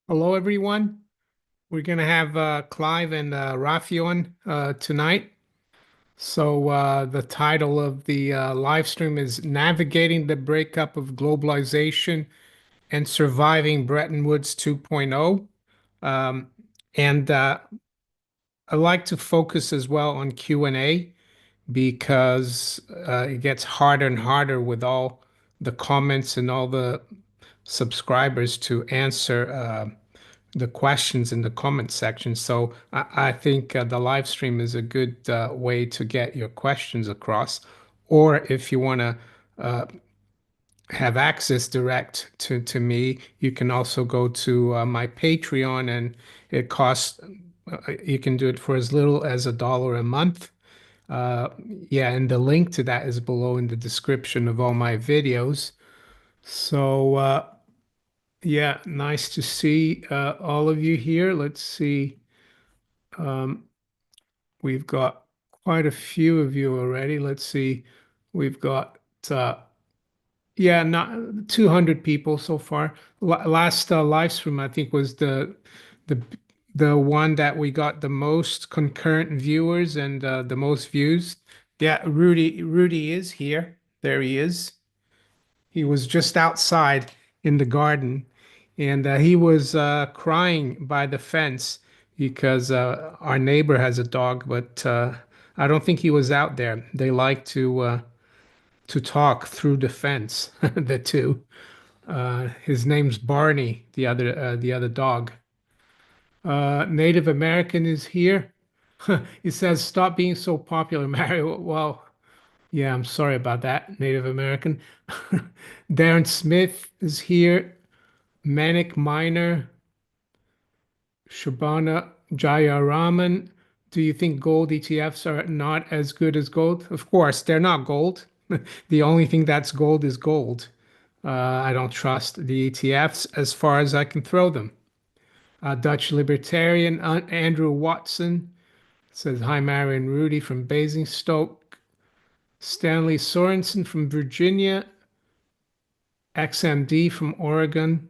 Hello, everyone. We're going to have Clive and Rafi on tonight. The title of the live stream is Navigating the Breakup of Globalization and Surviving Bretton Woods 2.0. Um, and I like to focus as well on Q&A because it gets harder and harder with all the comments and all the subscribers to answer the questions in the comment section. So I think the live stream is a good way to get your questions across. Or if you want to have access direct to me, you can also go to my Patreon, and it costs, you can do it for as little as $1 a month. Uh, yeah, and the link to that is below in the description of all my videos. So, yeah, nice to see all of you here. Let's see. Um, we've got quite a few of you already. Let's see. We've got yeah, not 200 people so far. Last live stream, I think, was the the one that we got the most concurrent viewers and the most views. Yeah, Rudy is here. There he is. He was just outside in the garden, and he was crying by the fence because our neighbor has a dog, but I don't think he was out there. They like to talk through the fence, the two. His name's Barney, the other dog. Native American is here. He says, "Stop being so popular, Mario." Well, yeah, I'm sorry about that, Native American. Darren Smith is here. Manic Miner, Shabana Jayaraman. Do you think gold ETFs are not as good as gold? Of course, they're not gold. The only thing that's gold is gold. I don't trust the ETFs as far as I can throw them. Dutch libertarian Andrew Watson says, "Hi, Marion Rudy from Basingstoke." Stanley Sorensen from Virginia. XMD from Oregon.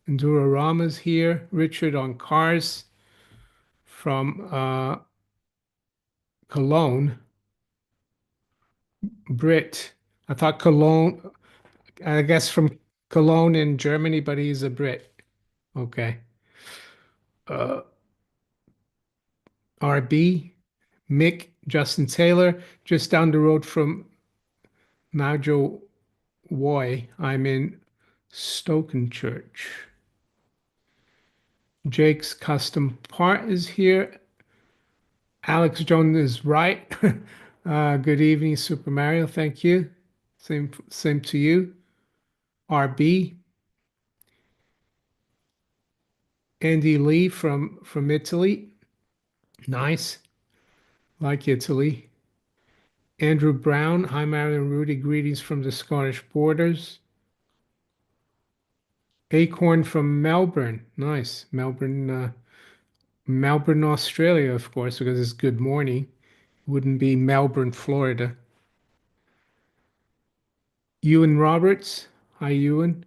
Endurorama's here. Richard on cars from Cologne. Brit. I thought Cologne, I guess from Cologne in Germany, but he's a Brit. Okay. Uh, RB, Mick, Justin Taylor, just down the road from Najo Woy. I'm in Stokenchurch. Jake's Custom Part is here. Alex Jones is right. Good evening, Super Mario. Thank you. Same to you. RB. Andy Lee from Italy. Nice. Like Italy. Andrew Brown. Hi, Mario and Rudy. Greetings from the Scottish borders. Acorn from Melbourne. Nice. Melbourne, Australia, of course, because it's good morning. Wouldn't be Melbourne, Florida. Ewan Roberts. Hi, Ewan.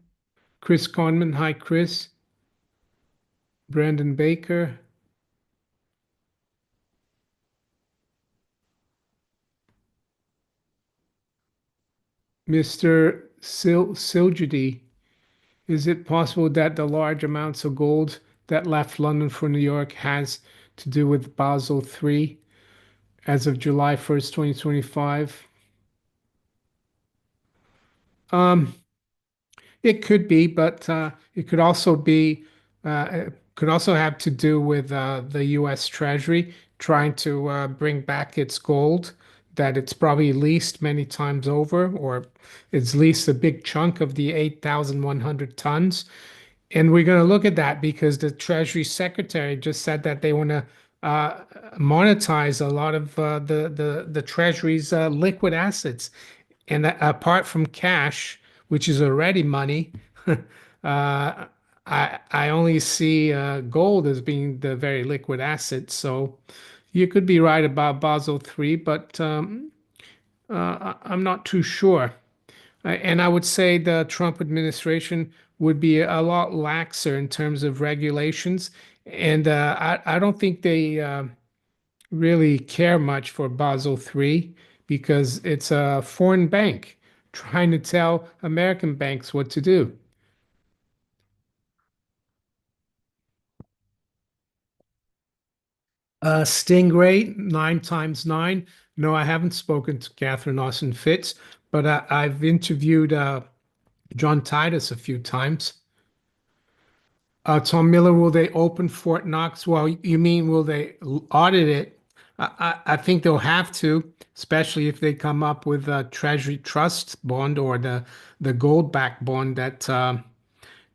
Chris Conman. Hi, Chris. Brandon Baker. Mr. Siljady. Is it possible that the large amounts of gold that left London for New York has to do with Basel III as of July 1st, 2025? Um, it could be, but it could also be, it could also have to do with the U.S. Treasury trying to bring back its gold that it's probably leased many times over, or it's leased a big chunk of the 8,100 tons. And we're going to look at that because the Treasury Secretary just said that they want to uh, monetize a lot of the Treasury's liquid assets. And apart from cash, which is already money, I only see gold as being the very liquid asset. So you could be right about Basel III, but I'm not too sure. And I would say the Trump administration would be a lot laxer in terms of regulations. And I don't think they really care much for Basel III because it's a foreign bank trying to tell American banks what to do. Stingray, 9 times 9. No, I haven't spoken to Catherine Austin Fitz, but I've interviewed John Titus a few times. Tom Miller, will they open Fort Knox? Well, you mean will they audit it? I think they'll have to, especially if they come up with a Treasury Trust bond or the Goldback bond that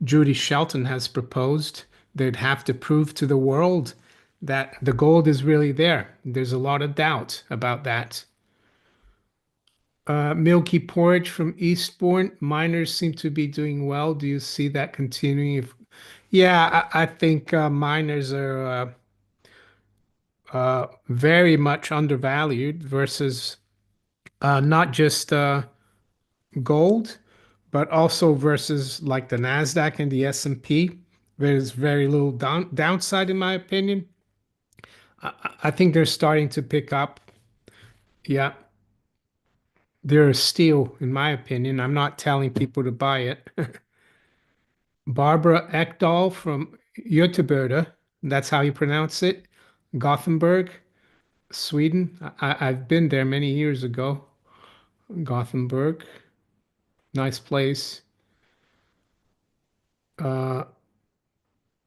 Judy Shelton has proposed. They'd have to prove to the world that the gold is really there. There's a lot of doubt about that. Milky Porridge from Eastbourne. Miners seem to be doing well. Do you see that continuing? Yeah, I think miners are very much undervalued versus not just gold, but also versus like the Nasdaq and the S&P. There's very little downside in my opinion. I think they're starting to pick up. Yeah, they're a steal in my opinion. I'm not telling people to buy it. Barbara Ekdahl from Göteborg, that's how you pronounce it. Gothenburg, Sweden. I've been there many years ago. Gothenburg, nice place. Uh,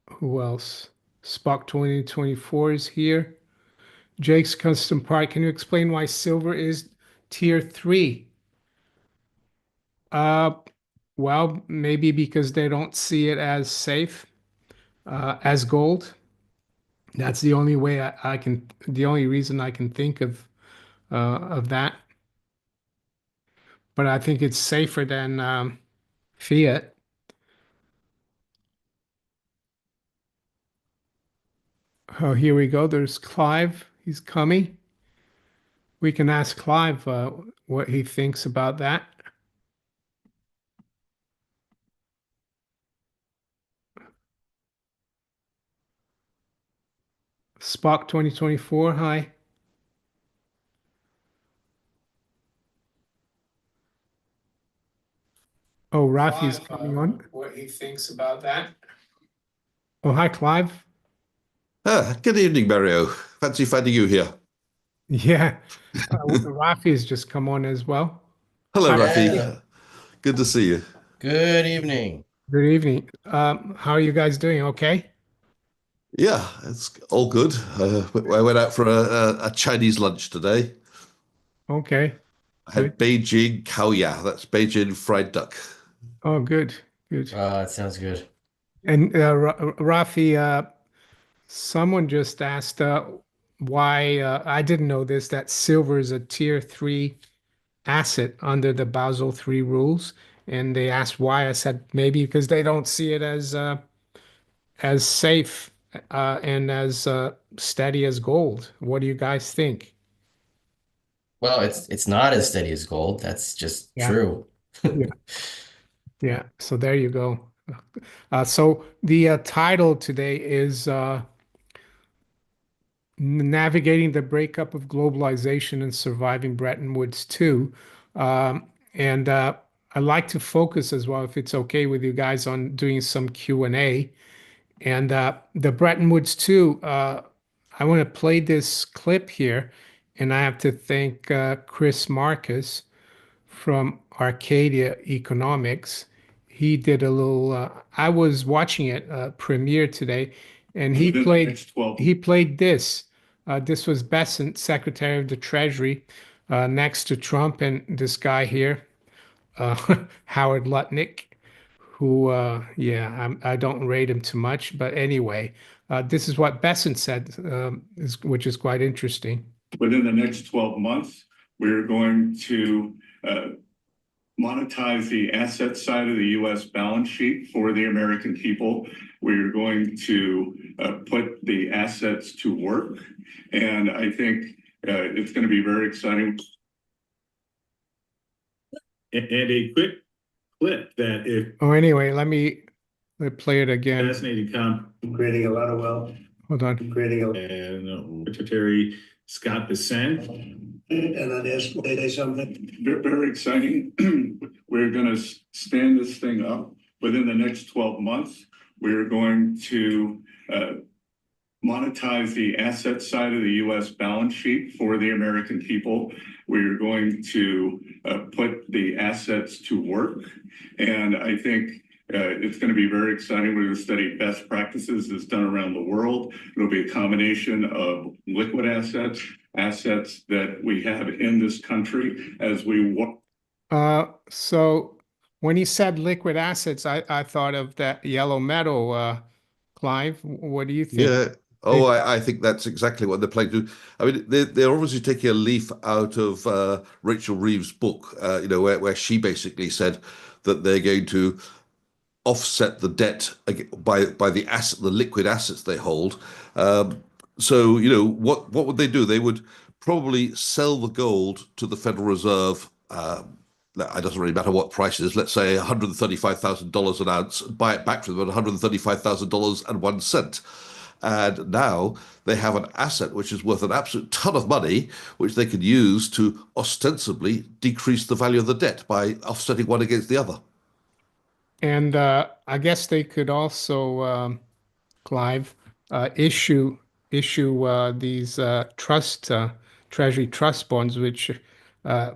who else? Spock 2024 is here. Jake's Custom Part. Can you explain why silver is tier 3? Uh, well, maybe because they don't see it as safe as gold. That's the only way I can, the only reason I can think of that. But I think it's safer than fiat. Oh, here we go. There's Clive. He's coming. We can ask Clive what he thinks about that. Spock 2024. Hi. Oh, Rafi's coming on. What he thinks about that. Oh, hi, Clive. Good evening, Mario. Fancy finding you here. Yeah. Rafi has just come on as well. Hello, Hi, Rafi. Rafi. Yeah, Good to see you. good evening. Good evening. How are you guys doing? Okay. Yeah, it's all good. I went out for a Chinese lunch today. Okay. I Good. had Beijing Kaoya. That's Beijing fried duck. Oh, good. Good. That sounds good. And Rafi, someone just asked why I didn't know this, that silver is a tier 3 asset under the Basel III rules. And they asked why. I said maybe because they don't see it as safe and as steady as gold. What do you guys think? Well, it's not as steady as gold. That's just Yeah. true. Yeah. Yeah. So there you go. So the title today is Navigating the Breakup of Globalization and Surviving Bretton Woods 2. And I'd like to focus as well, if it's okay with you guys, on doing some Q&A. And the Bretton Woods 2, I want to play this clip here, and I have to thank Chris Marcus from Arcadia Economics. He did a little. I was watching it premiere today, and he played this. This was Bessent, Secretary of the Treasury, next to Trump, and this guy here, Howard Lutnick, who, yeah, I don't rate him too much, but anyway, this is what Bessent said, which is quite interesting. Within the next 12 months, we're going to monetize the asset side of the U.S. balance sheet for the American people. We're going to put the assets to work. And I think it's going to be very exciting. And a quick clip that if Oh, anyway, let me play it again. fascinating comp creating a lot of wealth, Hold on. creating a, and Secretary Scott Bessent. and on this, they say something. Very exciting. We're going to stand this thing up within the next 12 months. We're going to monetize the asset side of the US balance sheet for the American people. We're going to put the assets to work. And I think it's going to be very exciting. We're going to study best practices that's done around the world. It'll be a combination of liquid assets, assets that we have in this country as we work. So when he said liquid assets, I thought of that yellow metal, Clive. What do you think? Yeah. Oh, I think that's exactly what they're planning to do. I mean, they're obviously taking a leaf out of Rachel Reeves' book, where she basically said that they're going to offset the debt by the liquid assets they hold. So, what would they do? They would probably sell the gold to the Federal Reserve. It doesn't really matter what price it is. Let's say $135,000 an ounce. Buy it back from them at $135,001. And now they have an asset which is worth an absolute ton of money, which they can use to ostensibly decrease the value of the debt by offsetting one against the other. And I guess they could also, Clive, issue these treasury trust bonds, which uh,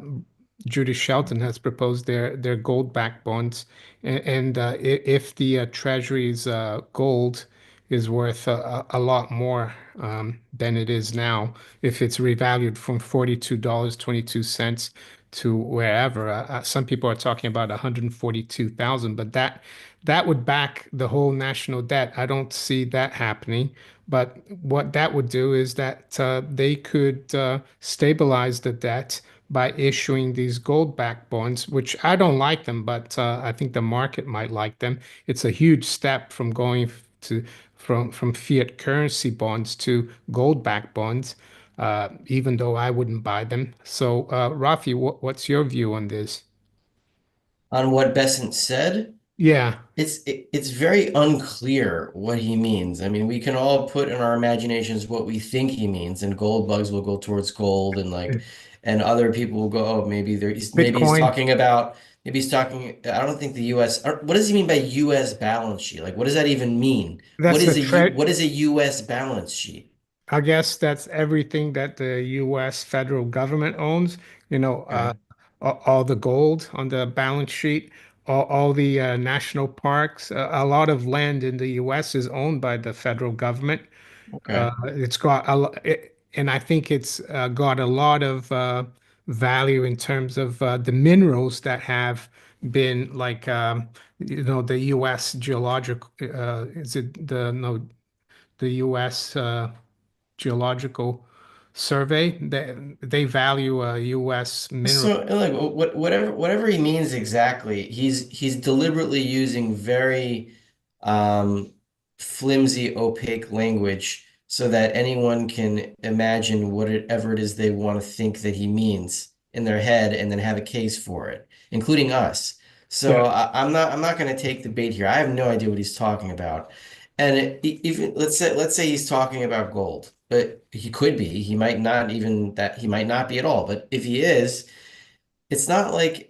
Judith Shelton has proposed. Their gold-backed bonds, and if the treasury's gold is worth a lot more than it is now, if it's revalued from $42.22 to wherever. Some people are talking about 142,000, but that would back the whole national debt. I don't see that happening. But what that would do is that they could stabilize the debt by issuing these gold-backed bonds, which I don't like them, but I think the market might like them. It's a huge step from going to from fiat currency bonds to gold-backed bonds, even though I wouldn't buy them. So, Rafi, what's your view on this? On what Besant said, Yeah, it's very unclear what he means. I mean, we can all put in our imaginations what we think he means, and gold bugs will go towards gold, and other people will go, oh, maybe he's Bitcoin. talking about I don't think the U.S. What does he mean by U.S. balance sheet? Like, what does that even mean? That's the What is a U.S. balance sheet? I guess that's everything that the U.S. federal government owns. Okay. All the gold on the balance sheet, all the national parks. A lot of land in the U.S. is owned by the federal government. Okay. It's got and I think it's got a lot of value in terms of the minerals that have been like the U.S. geological is it the no the U.S. Geological Survey. They value U.S. mineral. So like whatever he means exactly, he's deliberately using very um flimsy, opaque language so that anyone can imagine whatever it is they want to think that he means in their head and then have a case for it, including us. Yeah, So I'm not going to take the bait here. I have no idea what he's talking about. And even let's say he's talking about gold, but he could be. He might not even that he might not be at all. But if he is, it's not like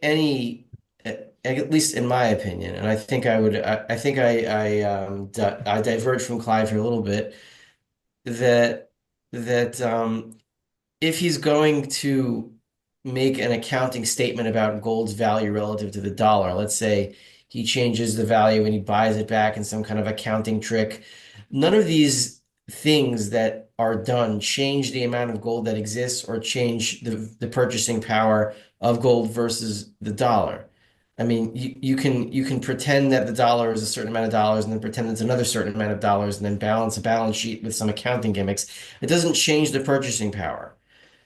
at least in my opinion, and I think I think I diverge from Clive here a little bit that that if he's going to make an accounting statement about gold's value relative to the dollar, let's say he changes the value and he buys it back in some kind of accounting trick, none of these things that are done change the amount of gold that exists or change the purchasing power of gold versus the dollar. I mean, you can pretend that the dollar is a certain amount of dollars and then pretend it's another certain amount of dollars and then balance a balance sheet with some accounting gimmicks. It doesn't change the purchasing power.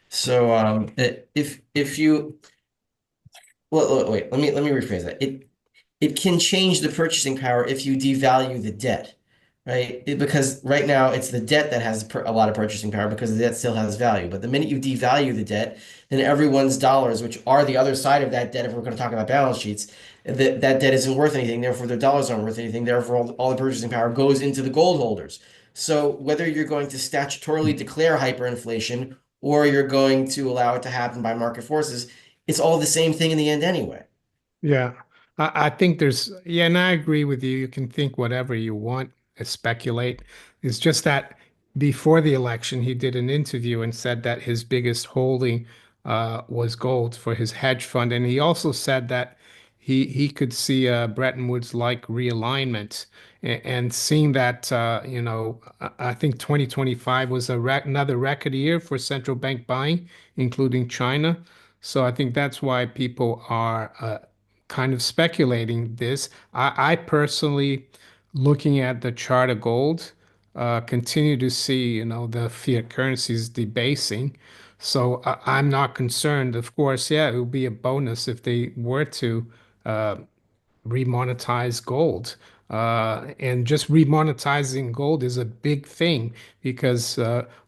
So if you wait, let me rephrase that. It can change the purchasing power if you devalue the debt, right? Because right now it's the debt that has a lot of purchasing power because the debt still has value. But the minute you devalue the debt, then everyone's dollars, which are the other side of that debt, if we're going to talk about balance sheets, that debt isn't worth anything, therefore their dollars aren't worth anything, therefore all the purchasing power goes into the gold holders. So whether you're going to statutorily declare hyperinflation or you're going to allow it to happen by market forces, it's all the same thing in the end anyway. Yeah, I think yeah, and I agree with you. You can think whatever you want, speculate. It's just that before the election, he did an interview and said that his biggest holding was gold for his hedge fund. And he also said that he could see a Bretton Woods-like realignment. And seeing that, I think 2025 was another record year for central bank buying, including China. So I think that's why people are kind of speculating this. I personally, looking at the chart of gold, continue to see, the fiat currencies debasing. So I'm not concerned. Of course, yeah, it would be a bonus if they were to uh, remonetize gold. And just remonetizing gold is a big thing because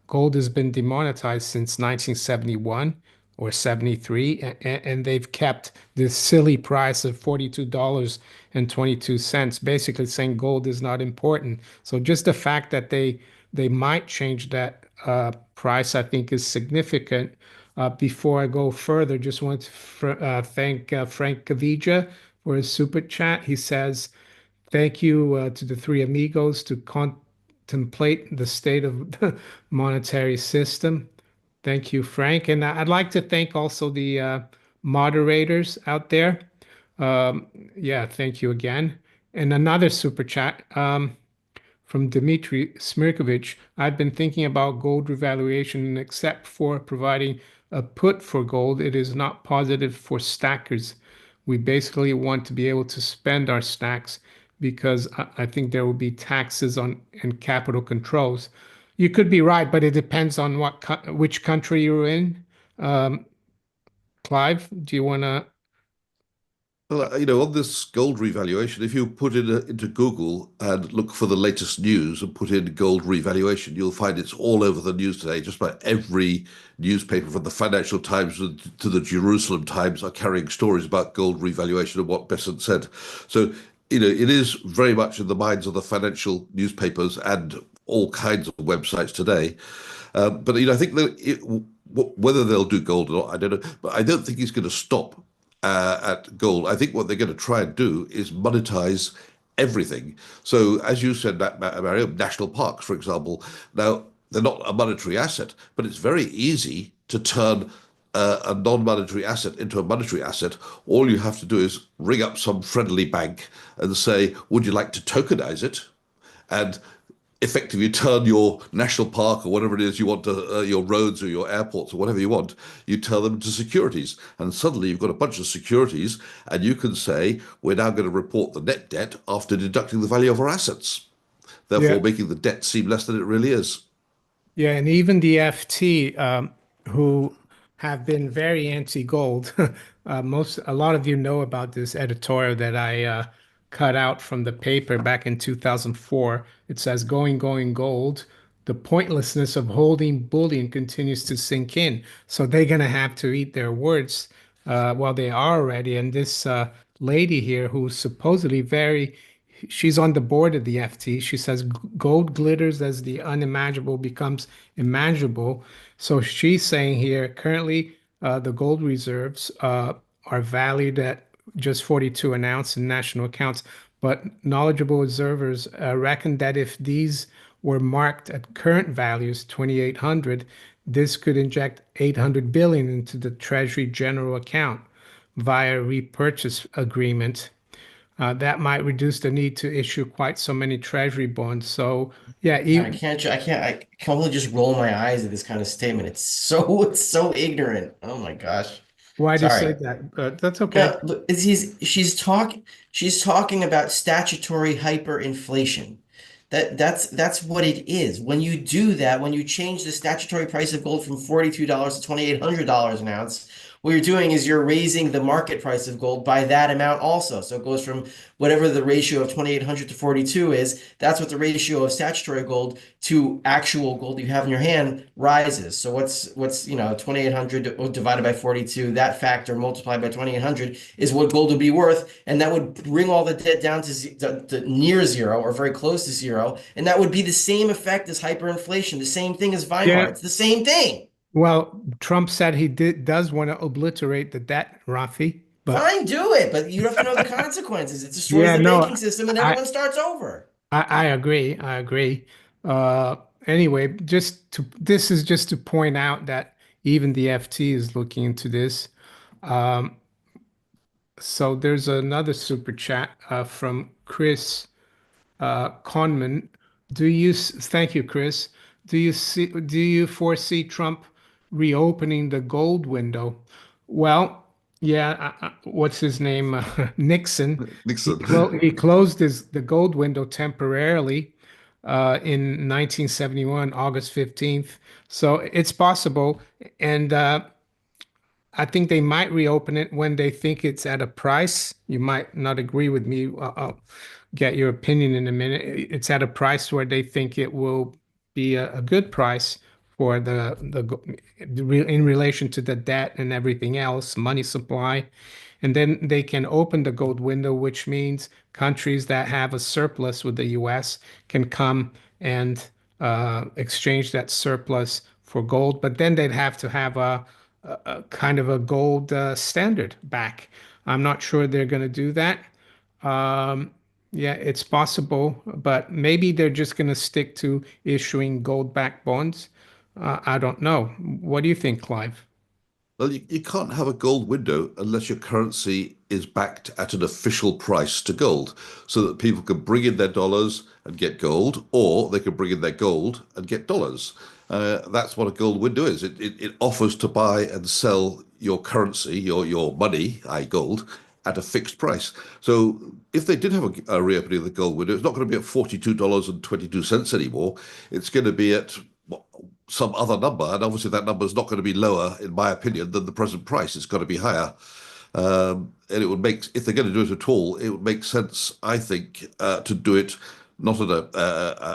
gold has been demonetized since 1971 or 73, and they've kept this silly price of $42.22, basically saying gold is not important. So just the fact that they might change that price, I think, is significant. Before I go further, just want to thank Frank Cavija for his super chat. He says, "Thank you to the three amigos to contemplate the state of the monetary system." Thank you, Frank. And I'd like to thank also the moderators out there. Yeah, thank you again. And another super chat. From Dmitry Smirkovich, I've been thinking about gold revaluation, and except for providing a put for gold, it is not positive for stackers. We basically want to be able to spend our stacks because I think there will be taxes on and capital controls. You could be right, but it depends on which country you're in. Um, Clive, do you want to? Well, on this gold revaluation, if you put it into Google and look for the latest news and put in gold revaluation, you'll find it's all over the news today. Just about every newspaper, from the Financial Times to the Jerusalem Times, are carrying stories about gold revaluation and what Besant said. So, it is very much in the minds of the financial newspapers and all kinds of websites today. But I think that whether they'll do gold or not, I don't know. But I don't think he's going to stop at gold. I think what they're going to try and do is monetize everything. So, as you said, Mario, national parks, for example, now they're not a monetary asset, but it's very easy to turn a non-monetary asset into a monetary asset. All you have to do is ring up some friendly bank and say, "Would you like to tokenize it?" And effectively turn your national park or whatever it is you want to, your roads or your airports or whatever you want, you turn them into securities. And suddenly you've got a bunch of securities, and you can say, "We're now going to report the net debt after deducting the value of our assets," Yeah. therefore making the debt seem less than it really is. Yeah, and even the FT, who have been very anti-gold. A lot of you know about this editorial that I cut out from the paper back in 2004. It says, going gold. The pointlessness of holding bullion continues to sink in. So they're going to have to eat their words. Well, they are already. And this lady here, who's supposedly she's on the board of the FT. She says gold glitters as the unimaginable becomes imaginable. So she's saying here currently the gold reserves are valued at just 42 an ounce in national accounts, but knowledgeable observers reckon that if these were marked at current values, 2,800, this could inject 800 billion into the Treasury general account via repurchase agreement. That might reduce the need to issue quite so many treasury bonds. So yeah, I can only just roll my eyes at this kind of statement. It's so ignorant. Oh my gosh. why do you say Sorry. that? That's okay. No, look, she's talking about statutory hyperinflation. That's what it is. When you do that, when you change the statutory price of gold from $42 to $2,800 an ounce, what you're doing is you're raising the market price of gold by that amount also. So it goes from whatever the ratio of 2,800 to 42 is, that's what the ratio of statutory gold to actual gold you have in your hand rises. So what's 2,800 divided by 42, that factor multiplied by 2,800 is what gold would be worth, and that would bring all the debt down to near zero or very close to zero, and that would be the same effect as hyperinflation, the same thing as Weimar. Yeah. It's the same thing. Well, Trump said he does want to obliterate the debt, Rafi. But Fine, do it, but you have to know the consequences. It destroys yeah, the no, banking system and I everyone starts over. I agree. I agree. Anyway, this is just to point out that even the FT is looking into this. Um, so there's another super chat from Chris Conman. Thank you, Chris. Do you foresee Trump reopening the gold window? Well, yeah, what's his name? Nixon. Nixon. He closed the gold window temporarily in 1971, August 15th. So it's possible. And I think they might reopen it when they think it's at a price. You might not agree with me. I'll get your opinion in a minute. It's at a price where they think it will be a good price for in relation to the debt and everything else, money supply. And then they can open the gold window, which means countries that have a surplus with the US can come and exchange that surplus for gold. But then they'd have to have a kind of a gold standard back. I'm not sure they're going to do that. Um, yeah, it's possible, but maybe they're just going to stick to issuing gold-backed bonds. I don't know. What do you think, Clive? Well, you can't have a gold window unless your currency is backed at an official price to gold, so that people can bring in their dollars and get gold, or they can bring in their gold and get dollars. That's what a gold window is. It offers to buy and sell your currency, your money, gold, at a fixed price. So if they did have a reopening of the gold window, it's not going to be at $42.22 anymore. It's going to be at some other number, and obviously that number is not going to be lower, in my opinion, than the present price. It's got to be higher. And it would make, if they're going to do it at all, it would make sense, I think, to do it not at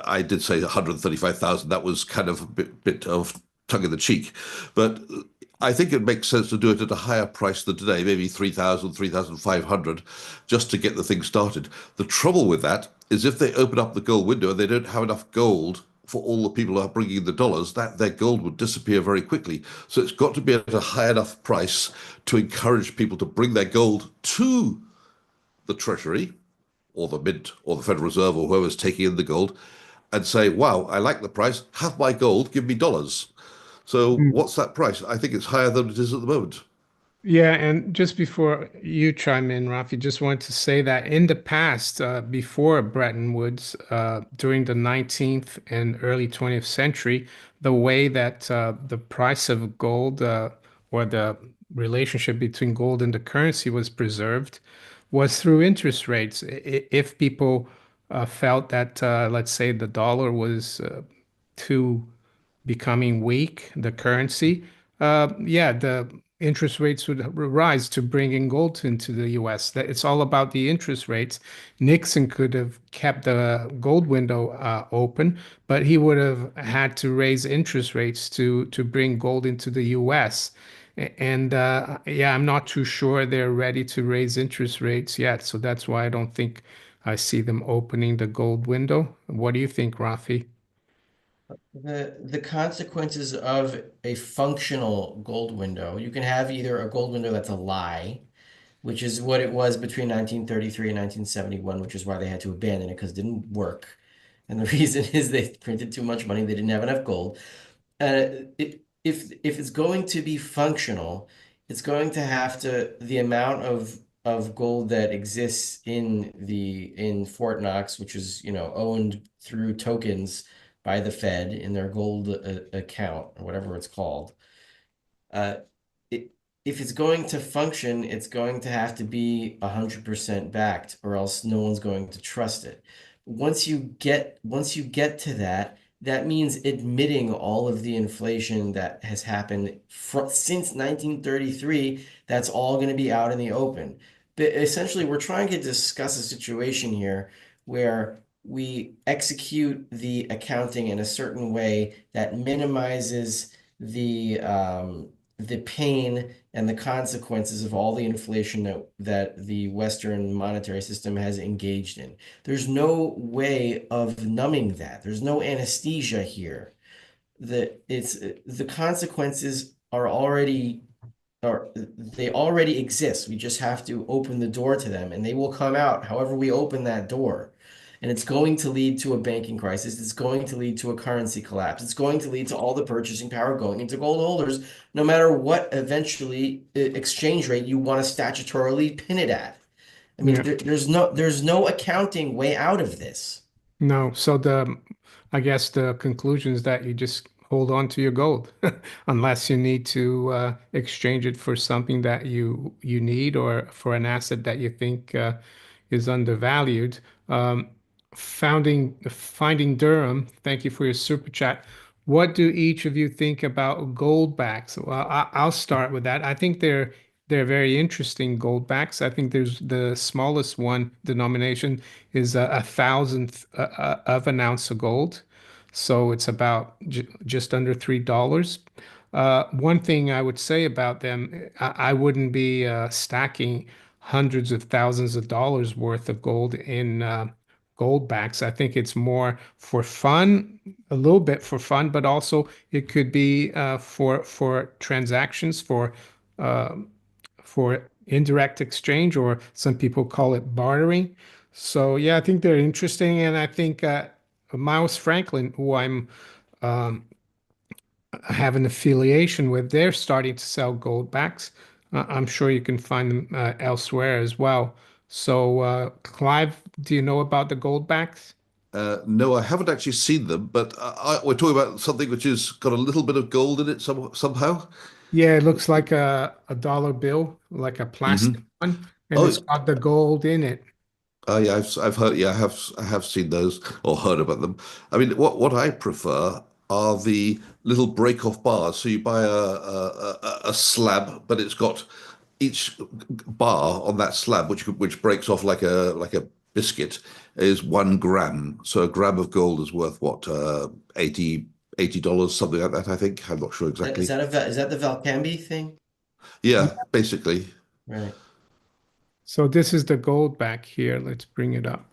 I did say 135,000. That was kind of a bit of tongue in the cheek, but I think it makes sense to do it at a higher price than today, maybe 3,000, 3,500, just to get the thing started. The trouble with that is if they open up the gold window and they don't have enough gold for all the people who are bringing in the dollars, that their gold would disappear very quickly. So it's got to be at a high enough price to encourage people to bring their gold to the Treasury or the Mint or the Federal Reserve or whoever's taking in the gold and say, wow, I like the price, have my gold, give me dollars. So what's that price? I think it's higher than it is at the moment. Yeah, and just before you chime in, Rafi, just wanted to say that in the past, before Bretton Woods, during the 19th and early 20th century, the way that the price of gold or the relationship between gold and the currency was preserved was through interest rates. If people felt that, let's say, the dollar was too becoming weak, the currency, yeah, the interest rates would rise to bring in gold into the US. That it's all about the interest rates. Nixon could have kept the gold window open, but he would have had to raise interest rates to bring gold into the US. And yeah, I'm not too sure they're ready to raise interest rates yet. So that's why I don't think I see them opening the gold window. What do you think, Rafi? The consequences of a functional gold window, you can have either a gold window that's a lie, which is what it was between 1933 and 1971, which is why they had to abandon it because it didn't work. And the reason is they printed too much money, they didn't have enough gold. If it's going to be functional, it's going to have to the amount of gold that exists in Fort Knox, which is owned through tokens by the Fed in their gold account or whatever it's called. Uh, it, if it's going to function, it's going to have to be 100% backed, or else no one's going to trust it. Once you get to that, that means admitting all of the inflation that has happened since 1933. That's all going to be out in the open. But essentially, we're trying to discuss a situation here where we execute the accounting in a certain way that minimizes the pain and the consequences of all the inflation that the Western monetary system has engaged in. There's no way of numbing that. There's no anesthesia here. The consequences they already exist. We just have to open the door to them, and they will come out however we open that door. And it's going to lead to a banking crisis. It's going to lead to a currency collapse. It's going to lead to all the purchasing power going into gold holders, no matter what eventually exchange rate you want to statutorily pin it at. I mean, Yeah. there's no accounting way out of this. No. So I guess the conclusion is that you just hold on to your gold unless you need to exchange it for something that you need or for an asset that you think is undervalued. Finding Durham, thank you for your super chat. What do each of you think about Goldbacks? Well, I'll start with that. I think they're very interesting Goldbacks. I think there's the smallest one denomination is a thousandth of an ounce of gold, so it's about just under $3. One thing I would say about them, I wouldn't be stacking hundreds of thousands of dollars worth of gold in Goldbacks. I think it's more for fun, a little bit for fun, but also it could be for transactions, uh, for indirect exchange, or some people call it bartering. So yeah, I think they're interesting, and I think Miles Franklin, who have an affiliation with, they're starting to sell Goldbacks. I'm sure you can find them elsewhere as well. So, Clive, do you know about the Goldbacks? No, I haven't actually seen them, but we're talking about something which has got a little bit of gold in it somehow. Yeah, it looks like a dollar bill, like a plastic Hmm. one, and it's Oh, got the gold in it. yeah, I've heard, yeah, I have seen those or heard about them. I mean, what I prefer are the little break-off bars. So you buy a slab, but it's got each bar on that slab, which breaks off like a biscuit, is 1 gram. So a gram of gold is worth what, 80 dollars, something like that, I think. I'm not sure Is exactly. that the Valcambi thing? Yeah, basically. Right. So this is the Goldback here. Let's bring it up.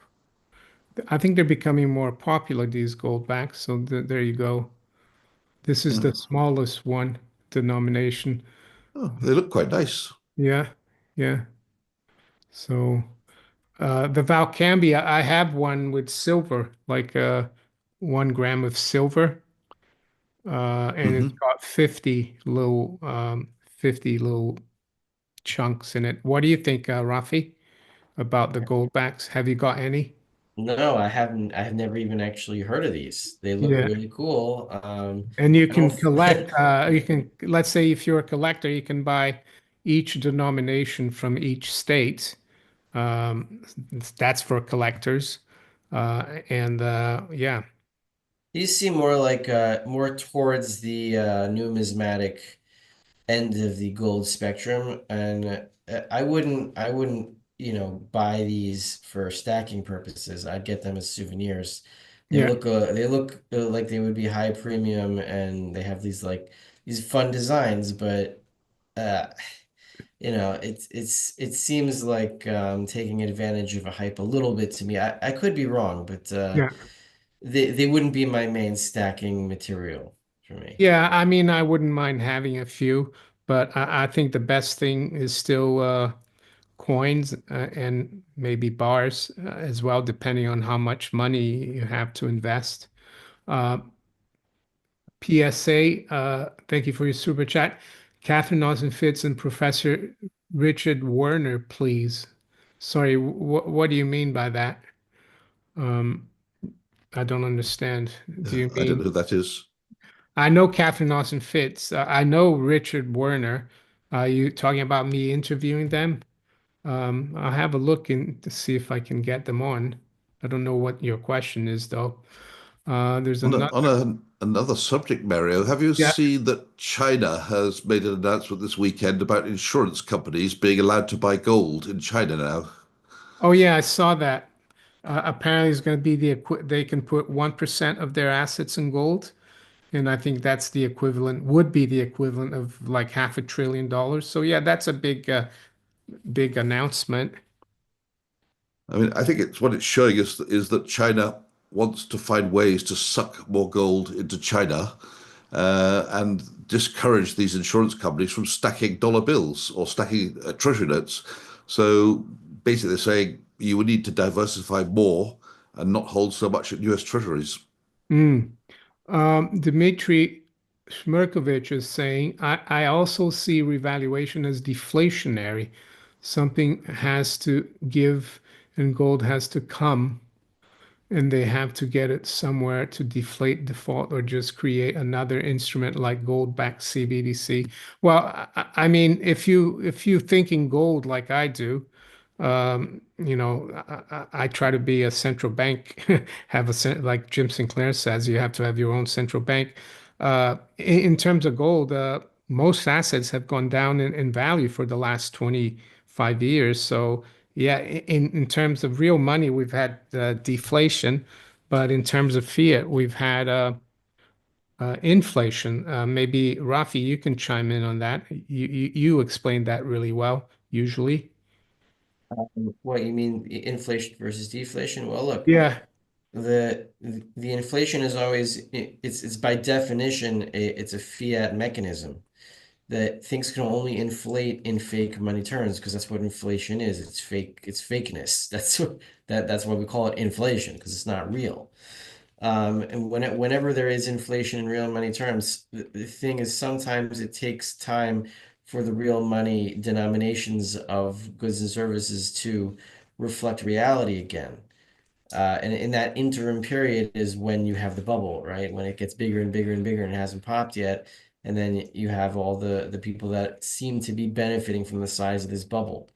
I think they're becoming more popular, these Goldbacks. So there you go. This is the Yeah. smallest one denomination. Oh, they look quite nice. Yeah, yeah. So the Valcambi, I have one with silver, like 1 gram of silver, and it's Hmm. got 50 little chunks in it. What do you think, Rafi, about the Goldbacks? Have you got any? No, I haven't. I have never even actually heard of these. They look Yeah. really cool. And you I can don't. collect, let's say if you're a collector, you can buy each denomination from each state. Um, that's for collectors. And yeah, These seem more like more towards the numismatic end of the gold spectrum, and I wouldn't, buy these for stacking purposes. I'd get them as souvenirs. yeah, They look like they would be high premium, and they have these fun designs, but uh, it seems like taking advantage of a hype a little bit to me. I could be wrong, but yeah. they wouldn't be my main stacking material for me. Yeah, I mean, I wouldn't mind having a few, but I think the best thing is still coins and maybe bars as well, depending on how much money you have to invest. Uh, PSA, thank you for your super chat. Catherine Austin Fitz and Professor Richard Werner, please. Sorry, what do you mean by that? Um, I don't understand. Do you I don't know mean, who that is. I know Catherine Austin Fitz. I know Richard Werner. Are you talking about me interviewing them? I'll have a look in to see if I can get them on. I don't know what your question is, though. There's On, another. another subject, Mario, have you Yeah. seen that China has made an announcement this weekend about insurance companies being allowed to buy gold in China now? Oh yeah, I saw that. Apparently, it's going to be they can put 1% of their assets in gold, and I think that's the equivalent, would be the equivalent of like $500 billion. So yeah, that's a big announcement. I mean, I think it's what it's showing us is that China wants to find ways to suck more gold into China and discourage these insurance companies from stacking dollar bills or stacking treasury notes. So basically, they're saying you would need to diversify more and not hold so much in US treasuries. Mm. Dmitry Shmerkovich is saying, I also see revaluation as deflationary. Something has to give and gold has to come, and they have to get it somewhere to deflate default or just create another instrument like Goldbacks CBDC. Well, I mean, if you think in gold like I do, I try to be a central bank, like Jim Sinclair says, you have to have your own central bank. In terms of gold, most assets have gone down in value for the last 25 years. So yeah, in terms of real money, we've had deflation, but in terms of fiat, we've had inflation. Maybe Rafi, you can chime in on that. You explained that really well, usually. What you mean, inflation versus deflation? Well, look, Yeah. the inflation is always it's by definition it's a fiat mechanism that things can only inflate in fake money terms because that's what inflation is. It's fake. It's fakeness. That's why we call it inflation because it's not real. And whenever there is inflation in real money terms, the thing is sometimes it takes time for the real money denominations of goods and services to reflect reality again. And in that interim period is when you have the bubble, right? When it gets bigger and bigger and bigger and it hasn't popped yet. And then you have all the people that seem to be benefiting from the size of this bubble.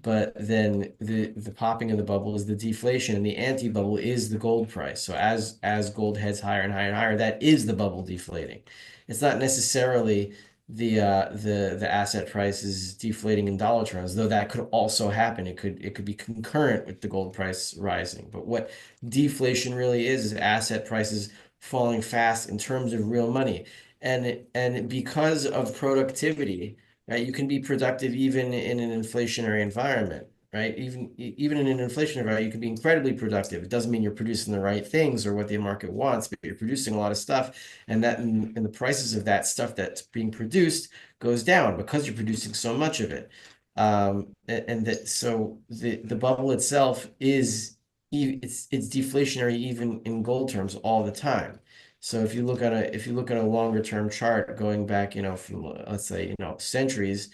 But then the popping of the bubble is the deflation, and the anti-bubble is the gold price. So as gold heads higher and higher and higher, that is the bubble deflating. It's not necessarily the asset prices deflating in dollar terms, though that could also happen. It could be concurrent with the gold price rising. But what deflation really is asset prices falling fast in terms of real money. And because of productivity, right? You can be productive even in an inflationary environment, right? Even in an inflation environment, you can be incredibly productive. It doesn't mean you're producing the right things or what the market wants, but you're producing a lot of stuff, and the prices of that stuff that's being produced goes down because you're producing so much of it. And that so the bubble itself it's deflationary even in gold terms all the time. So if you look at a longer term chart going back, from let's say, centuries,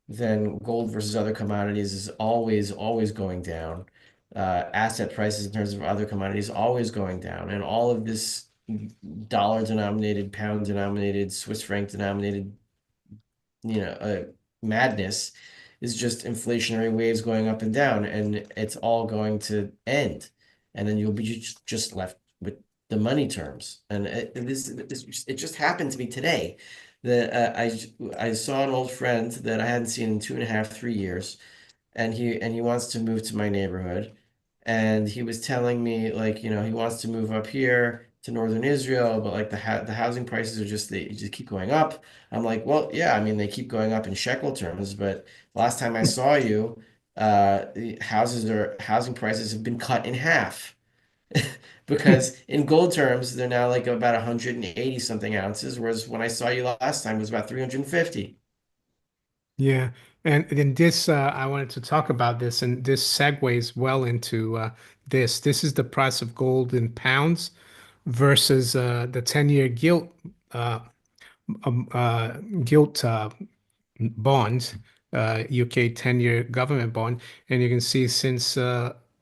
then gold versus other commodities is always going down. Asset prices in terms of other commodities always going down, and all of this dollar denominated, pound denominated, Swiss franc denominated, madness is just inflationary waves going up and down, and it's all going to end, and then you'll be just left with the money terms. And it just happened to me today that I saw an old friend that I hadn't seen in 2.5, 3 years, and he wants to move to my neighborhood, and he was telling me, like, he wants to move up here to northern Israel, but like the housing prices are they just keep going up. I'm like, well, yeah, I mean they keep going up in shekel terms, but last time I saw you, the housing prices have been cut in half. Because in gold terms, they're now like about 180 something ounces, whereas when I saw you last time it was about 350. Yeah. And then this, I wanted to talk about this, and this segues well into this. This is the price of gold in pounds versus the 10-year uh, gilt bonds, UK 10-year government bond. And you can see since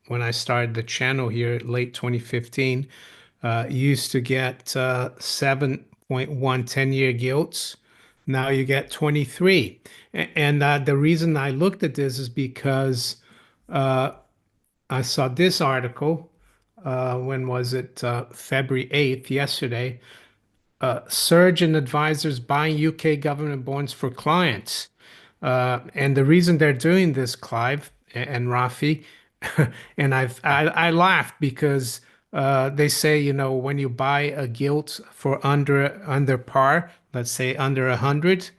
when I started the channel here, late 2015, you used to get 7.1 10-year gilts. Now you get 23. And the reason I looked at this is because I saw this article when was it? February 8th, yesterday. Surge in advisors buying UK government bonds for clients. And the reason they're doing this, Clive and Rafi, and I laughed because they say, you know, when you buy a gilt for under par, let's say under 100,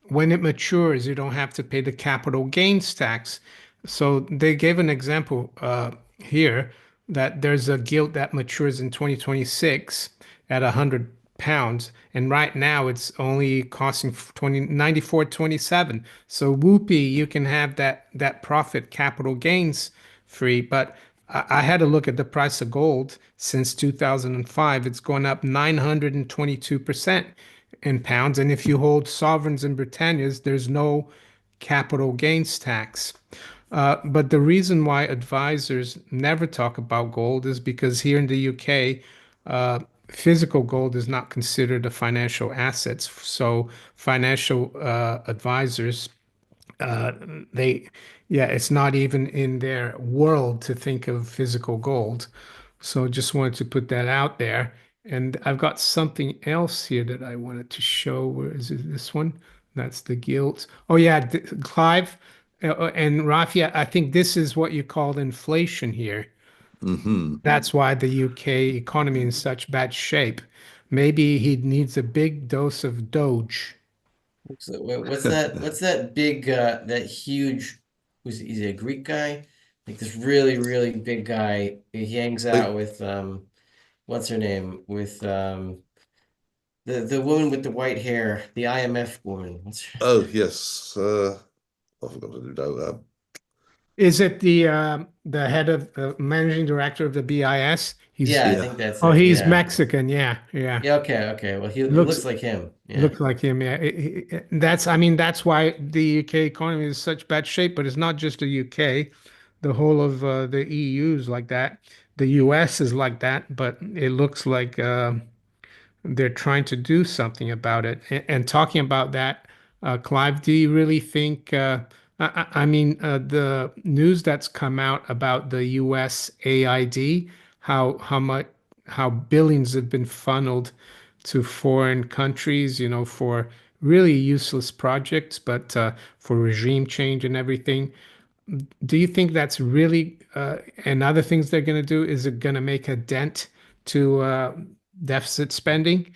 when it matures, you don't have to pay the capital gains tax. So they gave an example here that there's a gilt that matures in 2026 at £100, and right now it's only costing 94.27. So whoopee, you can have that profit capital gains free. But I had to look at the price of gold since 2005. It's gone up 922% in pounds. And if you hold sovereigns and Britannias, there's no capital gains tax. But the reason why advisors never talk about gold is because here in the UK, physical gold is not considered a financial asset. So financial advisors, uh, they, yeah, it's not even in their world to think of physical gold. So just wanted to put that out there. And I've got something else here that I wanted to show. Where is it? This one? That's the gilt. Oh yeah, Clive and Rafi, I think this is what you call inflation here. Hmm. That's why the UK economy is in such bad shape. Maybe he needs a big dose of Doge. So, what's that? What's that big, that huge? He's a Greek guy, like this really, really big guy. He hangs out with what's her name? With the woman with the white hair, the IMF woman. Oh yes, I forgot to do that. Is it the head of the managing director of the BIS? He's Yeah, I Yeah. think that's oh, it. he's Yeah. Mexican. Yeah, yeah. Yeah. Okay. Okay. Well, he it Looks looks like him. Yeah. looks like him. Yeah. That's I mean that's why the UK economy is such bad shape. But it's not just the UK. The whole of the EU is like that. The US is like that. But it looks like they're trying to do something about it. And talking about that, Clive, do you really think? I mean, the news that's come out about the U.S. AID, how much, how billions have been funneled to foreign countries, you know, for really useless projects, but for regime change and everything. Do you think that's really, and other things they're going to do, is it going to make a dent to deficit spending?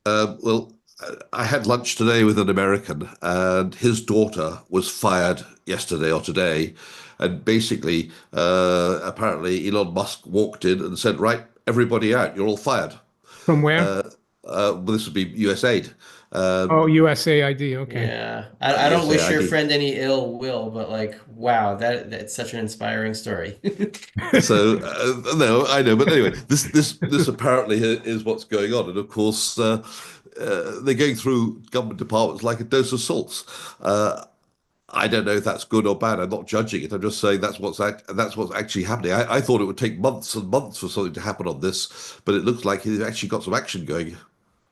Well, I had lunch today with an American, and his daughter was fired yesterday or today. And basically, apparently, Elon Musk walked in and said, "Right, everybody out, you're all fired." From where? Uh, well, this would be USAID. Oh, Um, USAID. Okay. Yeah. I don't wish your USAID. friend any ill will, but like, wow, that's such an inspiring story. So no, I know, but anyway, this apparently is what's going on, and of course, they're going through government departments like a dose of salts. I don't know if that's good or bad. I'm not judging it. I'm just saying that's what's actually happening. I thought it would take months and months for something to happen on this, but it looks like he's actually got some action going.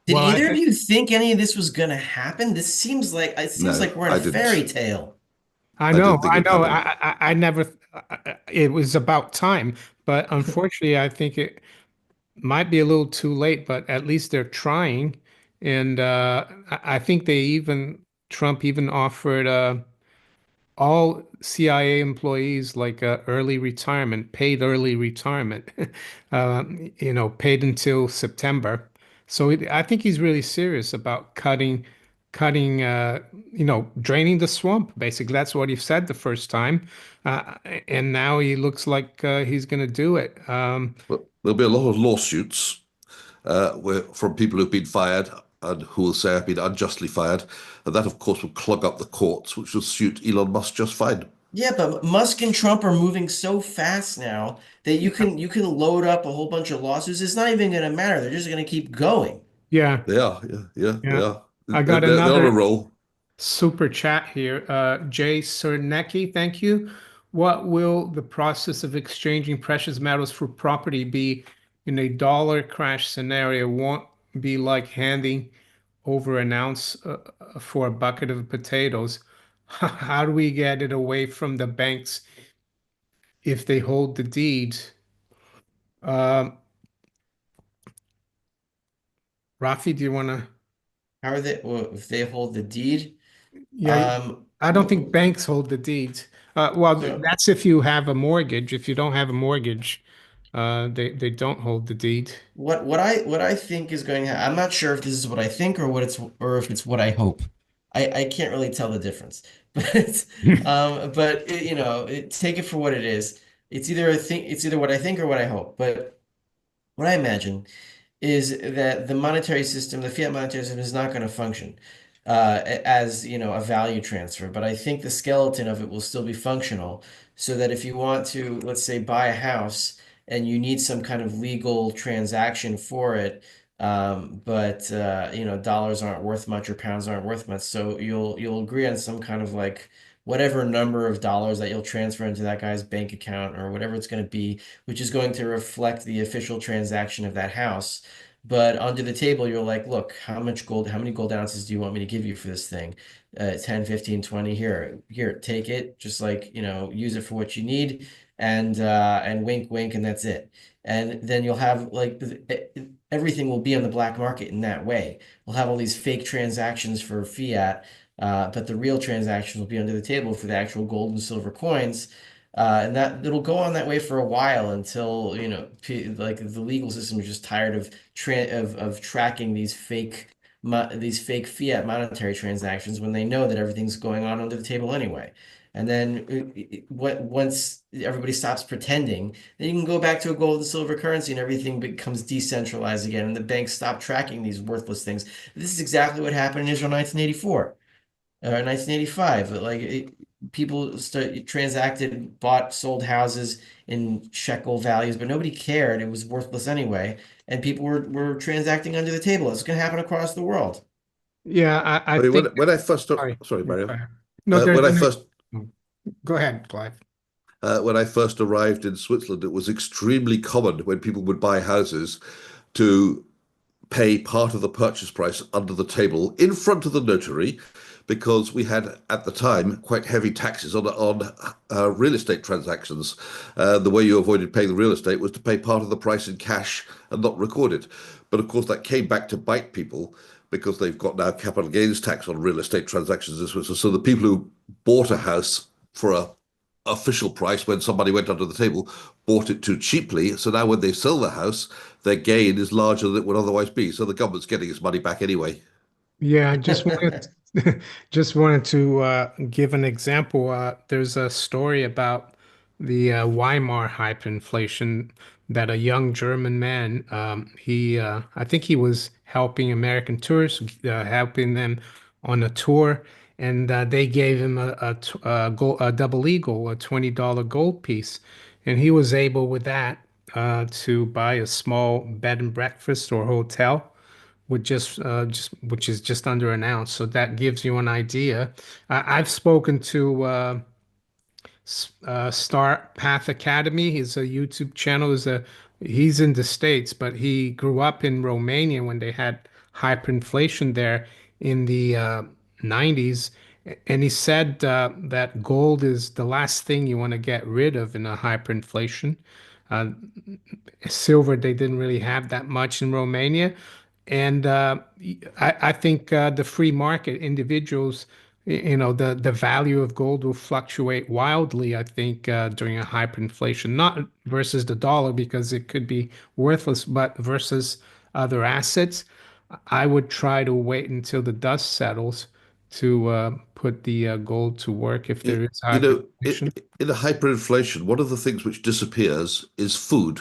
Did Well, either of you think any of this was gonna happen? This seems like it seems No, like we're in a I didn't. fairy tale. I I know, didn't think I it would know. happen. I never. It was about time, but unfortunately, I think it might be a little too late. But at least they're trying, and I think they even Trump even offered all CIA employees like early retirement, paid early retirement, you know, paid until September. So I think he's really serious about cutting, you know, draining the swamp. Basically, that's what he said the first time, uh, and now he looks like he's going to do it. But there'll be a lot of lawsuits from people who've been fired and who will say have been unjustly fired, and that, of course, will clog up the courts, which will suit Elon Musk just fine. Yeah, but Musk and Trump are moving so fast now that you can load up a whole bunch of lawsuits. It's not even gonna matter. They're just gonna keep going. Yeah, They are, yeah, yeah, they yeah. are. I They're, got they're they're on a another roll. super chat here. Jay Cernecki, thank you. What will the process of exchanging precious metals for property be in a dollar crash scenario? Won't be like handing over an ounce for a bucket of potatoes. How do we get it away from the banks if they hold the deed? Um, Rafi, do you want to? How are they, well, if they hold the deed? Yeah, Um, I don't think banks hold the deeds. Well, so that's if you have a mortgage. If you don't have a mortgage, they don't hold the deed. what I think is going to I'm not sure if this is what I think or what it's or if it's what I hope. I can't really tell the difference. But take it for what it is. It's either what I think or what I hope. But what I imagine is that the monetary system, the fiat monetary system, is not going to function as a value transfer. But I think the skeleton of it will still be functional, so that if you want to, let's say, buy a house and you need some kind of legal transaction for it, but dollars aren't worth much or pounds aren't worth much, so you'll agree on some kind of like whatever number of dollars that you'll transfer into that guy's bank account or whatever it's going to be, which is going to reflect the official transaction of that house. But under the table, you're like, look, how many gold ounces do you want me to give you for this thing? 10, 15, 20, here, take it. Just like, use it for what you need and wink, wink, and that's it. And then you'll have like everything will be on the black market in that way. We'll have all these fake transactions for fiat, but the real transactions will be under the table for the actual gold and silver coins. And that it'll go on that way for a while until, like the legal system is just tired of tracking these fake fiat monetary transactions when they know that everything's going on under the table anyway. And then once everybody stops pretending, then you can go back to a gold and silver currency and everything becomes decentralized again. And the banks stop tracking these worthless things. This is exactly what happened in Israel in 1984 or 1985. People transacted, bought, sold houses in shekel values, but nobody cared. It was worthless anyway. And people were transacting under the table. It's going to happen across the world. Yeah, I I mean, think. when I first, Sorry. sorry, Yeah, go Mario, ahead. No, there's when I an. first Go ahead, Clive. when I first arrived in Switzerland, it was extremely common when people would buy houses to pay part of the purchase price under the table in front of the notary, because we had at the time quite heavy taxes on real estate transactions. The way you avoided paying the real estate was to pay part of the price in cash and not record it. But of course, that came back to bite people because they've got now capital gains tax on real estate transactions in Switzerland. So the people who bought a house for a official price when somebody went under the table bought it too cheaply. So now when they sell the house, their gain is larger than it would otherwise be. So the government's getting its money back anyway. Yeah, I just wanted just wanted to give an example. There's a story about the Weimar hyperinflation that a young German man, I think he was helping American tourists, helping them on a tour, and they gave him a double eagle, a $20 gold piece, and he was able with that to buy a small bed and breakfast or hotel with just which is just under an ounce. So that gives you an idea. I've spoken to Star Path Academy. He's a YouTube channel. He's in the States, but he grew up in Romania when they had hyperinflation there in the 90s. And he said that gold is the last thing you want to get rid of in a hyperinflation. Uh, Silver, they didn't really have that much in Romania. And I think the free market individuals, the value of gold will fluctuate wildly, I think, during a hyperinflation, not versus the dollar because it could be worthless, but versus other assets. I would try to wait until the dust settles to put the gold to work if there is You know, hyperinflation. in a hyperinflation, one of the things which disappears is food,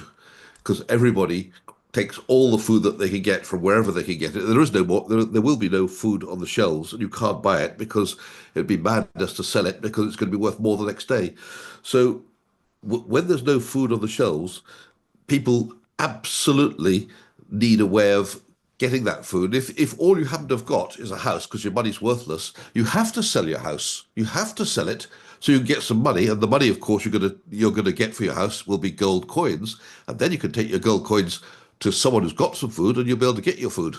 because everybody takes all the food that they can get from wherever they can get it. There is no more, there will be no food on the shelves, and you can't buy it because it'd be madness to sell it because it's going to be worth more the next day. So when there's no food on the shelves, people absolutely need a way of getting that food. If all you happen to have got is a house because your money's worthless, you have to sell your house. You have to sell it so you can get some money. And the money, of course, you're gonna get for your house will be gold coins, and then you can take your gold coins to someone who's got some food, and you'll be able to get your food.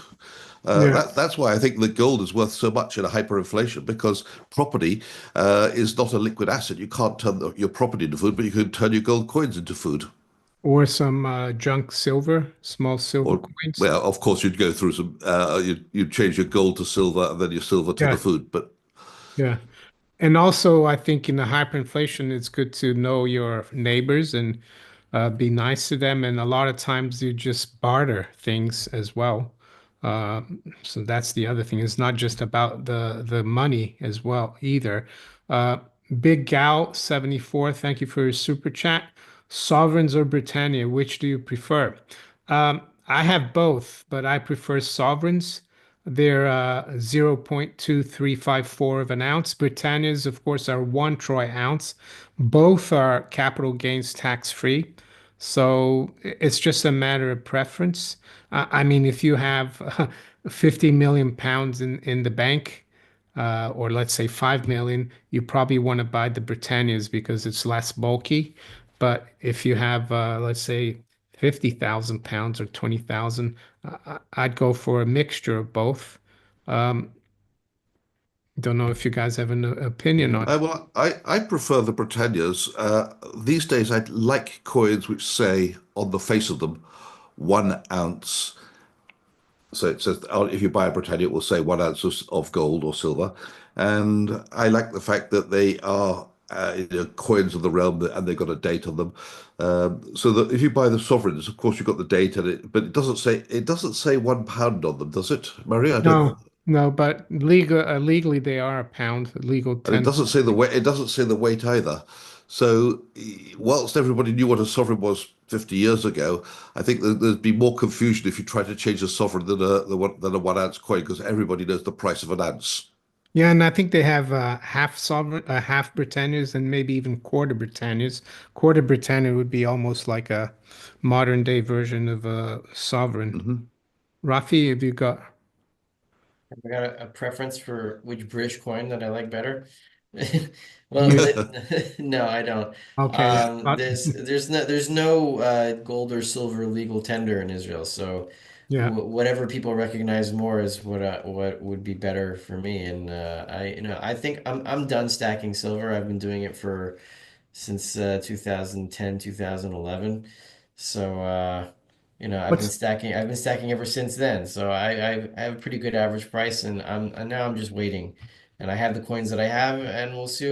Yeah. That's why I think that gold is worth so much in a hyperinflation, because property is not a liquid asset. You can't turn your property into food, but you can turn your gold coins into food. Or some junk silver, small silver Or, coins. well, of course, you'd go through some, you'd change your gold to silver and then your silver to the Yeah, food. But yeah. And also, I think in the hyperinflation, it's good to know your neighbors and be nice to them. And a lot of times you just barter things as well. So that's the other thing. It's not just about the money as well either. Uh, Big Gal 74, thank you for your super chat. Sovereigns or Britannia, which do you prefer? I have both, but I prefer sovereigns. They're 0.2354 of an ounce. Britannias, of course, are 1 troy ounce. Both are capital gains tax free. So it's just a matter of preference. I mean, if you have 50 million pounds in the bank, or let's say 5 million, you probably want to buy the Britannias because it's less bulky. But if you have, let's say, 50,000 pounds or 20,000, I'd go for a mixture of both. Um, don't know if you guys have an opinion on. I prefer the Britannias. These days, I like coins which say on the face of them 1 ounce. So it says, oh, if you buy a Britannia, it will say 1 ounce of gold or silver. And I like the fact that they are coins of the realm and they've got a date on them. So that if you buy the sovereigns, of course, you've got the date on it, but it doesn't say £1 on them, does it, Maria? I don't. No, no, but legally they are a pound, legal And it 10. doesn't say the weight. It doesn't say the weight either. So, whilst everybody knew what a sovereign was 50 years ago, I think there'd be more confusion if you tried to change a sovereign than a 1 ounce coin because everybody knows the price of an ounce. Yeah, and I think they have half sovereign, half Britannias, and maybe even quarter Britannias. Quarter Britannia would be almost like a modern day version of a sovereign. Hmm. Rafi, have you got? I got a preference for which British coin that I like better. Well, You no, I don't. okay? There's no gold or silver legal tender in Israel, so Yeah. whatever people recognize more is what would be better for me. And I think I'm done stacking silver. I've been doing it for since 2010, 2011. So What's I've been stacking ever since then. So I have a pretty good average price, and now I'm just waiting. And I have the coins that I have, and let's see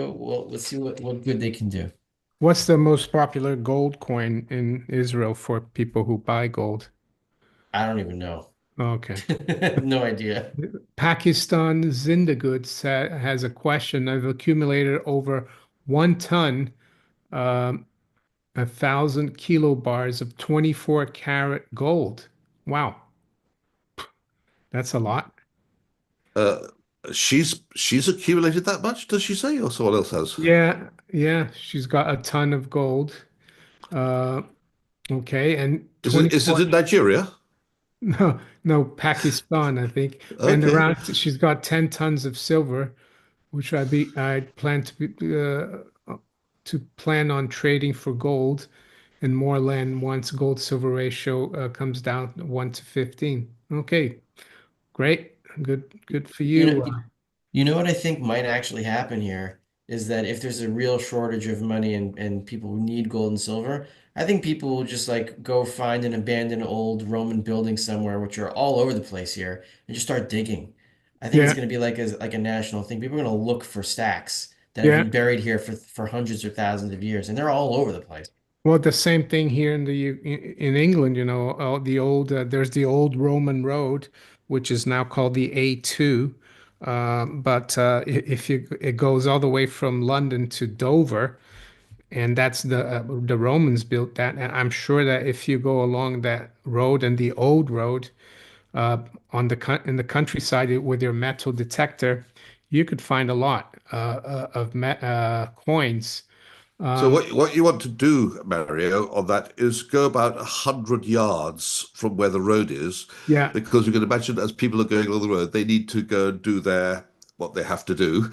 what good they can do. what's the most popular gold coin in Israel for people who buy gold? I don't even know. Okay. No idea. Pakistan Zindagud has a question. I've accumulated over 1 ton, um, 1,000 kilobars of 24 karat gold. Wow, that's a lot. Uh, she's accumulated that much, does she say, or someone else has? Yeah, yeah, she's got a ton of gold. Uh, okay, and Is it 24, in Nigeria? no, no, Pakistan, I think. And Okay. around, she's got 10 tons of silver, which I plan to plan on trading for gold and more land once gold silver ratio comes down 1 to 15. Okay, great. Good for You know, you. you know what I think might actually happen here is that if there's a real shortage of money and people need gold and silver, I think people will just like go find an abandoned old Roman building somewhere, which are all over the place here, and just start digging. I think it's Yeah, going to be like a national thing. People are going to look for stacks that have yeah. been buried here for hundreds or thousands of years, and they're all over the place. Well, the same thing here in in England, the old there's the old Roman road, which is now called the A2. But if you it goes all the way from London to Dover, and that's the Romans built that. And I'm sure that if you go along that road and the old road on in the countryside with your metal detector, you could find a lot of coins. So Um, what you want to do, Mario, on that is go about 100 yards from where the road is, yeah, because you can imagine as people are going along the road, they need to go and do their what they have to do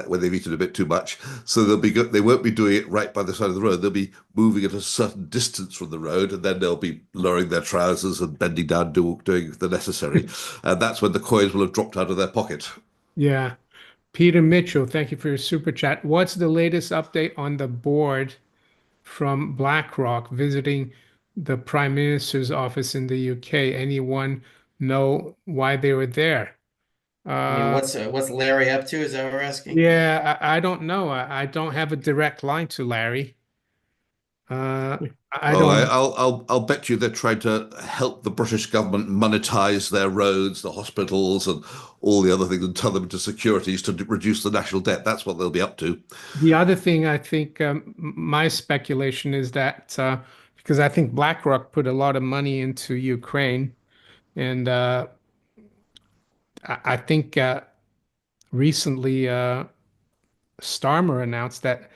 when they've eaten a bit too much. So they won't be doing it right by the side of the road. They'll be moving at a certain distance from the road, and then they'll be lowering their trousers and bending down, doing the necessary. And that's when the coins will have dropped out of their pocket. yeah. Peter Mitchell, thank you for your super chat. What's the latest update on the board from BlackRock visiting the Prime Minister's office in the UK. Anyone know why they were there? I mean, Uh, what's Larry up to? Is that what we're asking? yeah, I don't know. I don't have a direct line to Larry. Uh, I Oh, don't. I'll bet you they're trying to help the British government monetize their roads, the hospitals, and all the other things, and turn them into securities to reduce the national debt. That's what they'll be up to. The other thing I think my speculation is that because I think BlackRock put a lot of money into Ukraine, and I think recently Starmer announced that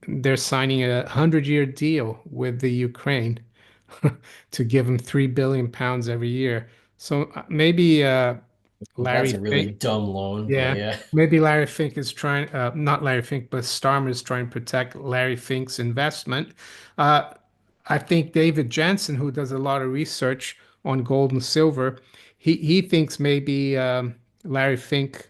they're signing a 100-year deal with the Ukraine to give them £3 billion every year. So maybe That's Larry a really Fink, dumb loan, but yeah, yeah. maybe Larry Fink is trying, not Larry Fink, but Starmer is trying to protect Larry Fink's investment. Uh, I think David Jansen, who does a lot of research on gold and silver, he thinks maybe Larry Fink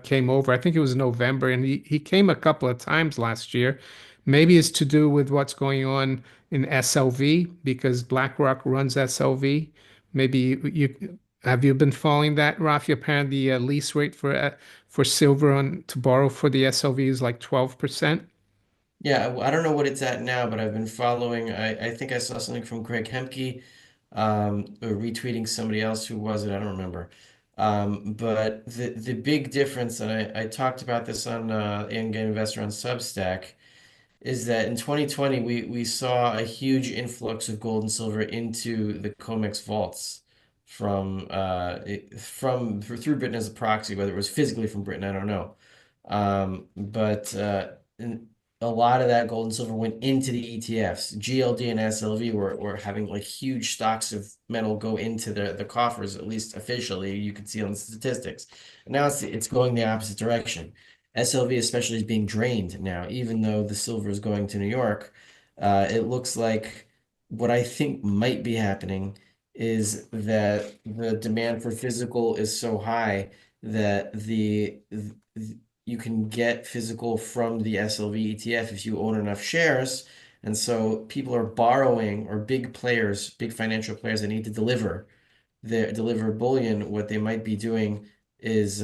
came over. I think it was November, and he came a couple of times last year. Maybe it's to do with what's going on in SLV because BlackRock runs SLV. Maybe you have you been following that, Rafi? Apparently, the lease rate for silver on to borrow for the SLV is like 12%. Yeah, I don't know what it's at now, but I've been following. I think I saw something from Greg Hemke, or retweeting somebody else. Who was it? I don't remember. But the big difference, and I talked about this on Young Investor on Substack, is that in 2020 we saw a huge influx of gold and silver into the COMEX vaults from through Britain as a proxy, whether it was physically from Britain, I don't know. But a lot of that gold and silver went into the ETFs. GLD and SLV were having like huge stocks of metal go into the coffers, at least officially, you can see on the statistics. And now it's going the opposite direction. SLV especially is being drained now, even though the silver is going to New York. It looks like what I think might be happening is that the demand for physical is so high that you can get physical from the SLV ETF if you own enough shares. And so people are borrowing, or big players, big financial players that need to deliver bullion. What they might be doing is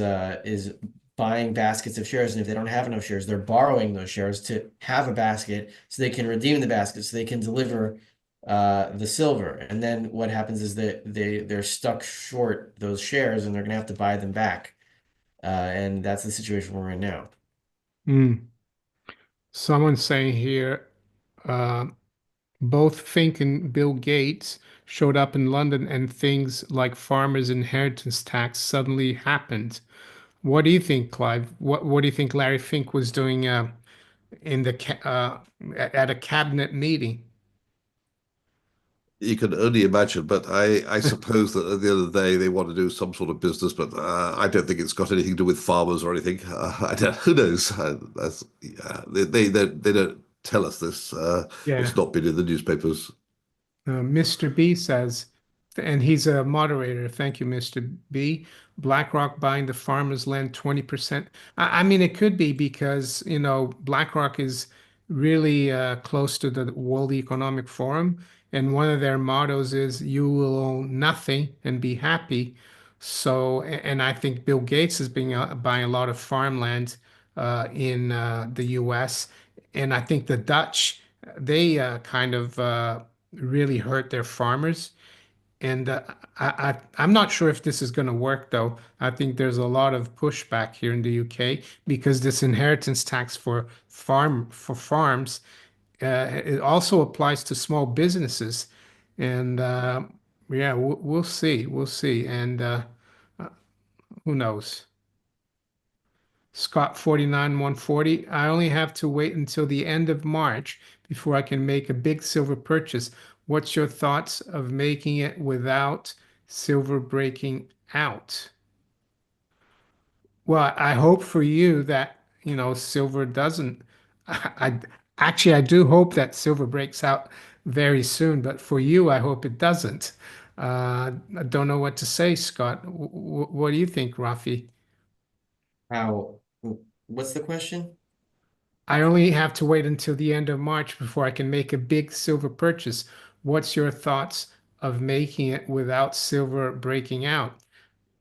buying baskets of shares, and if they don't have enough shares, they're borrowing those shares to have a basket so they can redeem the basket so they can deliver the silver. And then what happens is that they're stuck short those shares and they're going to have to buy them back. And that's the situation we're in now. Hmm. Someone's saying here, uh, both Fink and Bill Gates showed up in London and things like farmers' inheritance tax suddenly happened. What do you think, Clive? What do you think Larry Fink was doing in the at a cabinet meeting? You can only imagine, but I suppose that at the end of the day they want to do some sort of business, but I don't think it's got anything to do with farmers or anything. I don't, who knows? Yeah, they don't tell us this. Yeah. It's not been in the newspapers. Mr. B says, and he's a moderator. Thank you, Mr. B. BlackRock buying the farmers' land 20%. I mean, it could be because, BlackRock is really close to the World Economic Forum. And one of their mottos is you will own nothing and be happy. So, and I think Bill Gates is buying a lot of farmland in the US. And I think the Dutch, they kind of really hurt their farmers. And I'm not sure if this is going to work, though. I think there's a lot of pushback here in the UK because this inheritance tax for farms it also applies to small businesses. And yeah, we'll see, we'll see, and who knows? Scott 49 140. I only have to wait until the end of March before I can make a big silver purchase. What's your thoughts of making it without silver breaking out? Well, I hope for you that, silver doesn't. I actually I do hope that silver breaks out very soon, but for you, I hope it doesn't. I don't know what to say, Scott. What do you think, Rafi? How, what's the question? I only have to wait until the end of March before I can make a big silver purchase. What's your thoughts of making it without silver breaking out?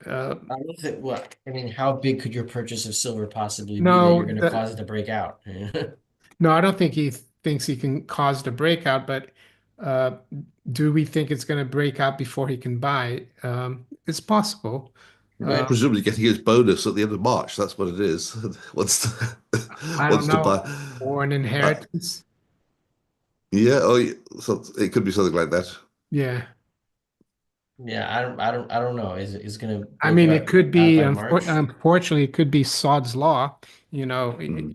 Uh, I don't think what I mean, how big could your purchase of silver possibly be that you're no, going to cause it to break out? no, I don't think he thinks he can cause the breakout, but uh, do we think it's going to break out before he can buy? It's possible. He's But presumably getting his bonus at the end of March. That's what it is. Wants to, I don't wants to buy. know, or an Uh, inheritance. yeah, oh, yeah, so it could be something like that. Yeah. yeah, I don't know. Is it going to I break mean, it could out be, by March? unfortunately, it could be Sod's Law. You know, Mm.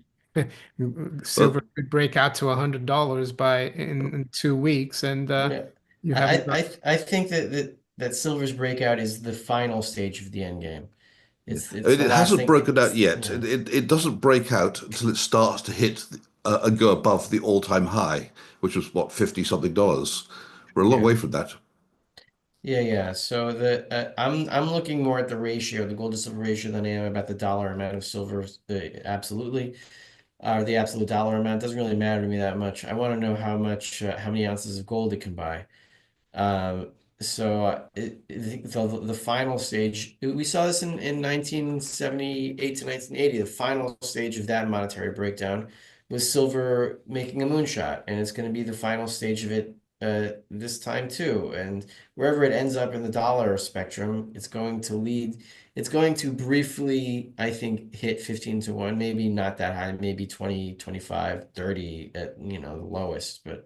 silver Well, could break out to $100 by in 2 weeks, and Yeah, you haven't I got. I think that Silver's breakout is the final stage of the end game. yeah. I It's mean, the it last hasn't thing. broken out It's yet. It doesn't break out until it starts to hit and go above the all-time high, which was what, 50 something dollars. We're a long yeah. way from that. Yeah. So I'm looking more at the ratio, the gold to silver ratio, than I am about the dollar amount of silver. Absolutely, the absolute dollar amount doesn't really matter to me that much. I want to know how many ounces of gold it can buy. Um, the final stage, we saw this in 1978 to 1980. The final stage of that monetary breakdown was silver making a moonshot, and it's going to be the final stage of it this time too. And wherever it ends up in the dollar spectrum, it's going to lead. It's going to briefly, I think, hit 15 to 1, maybe not that high, maybe 20, 25, 30 at the lowest, but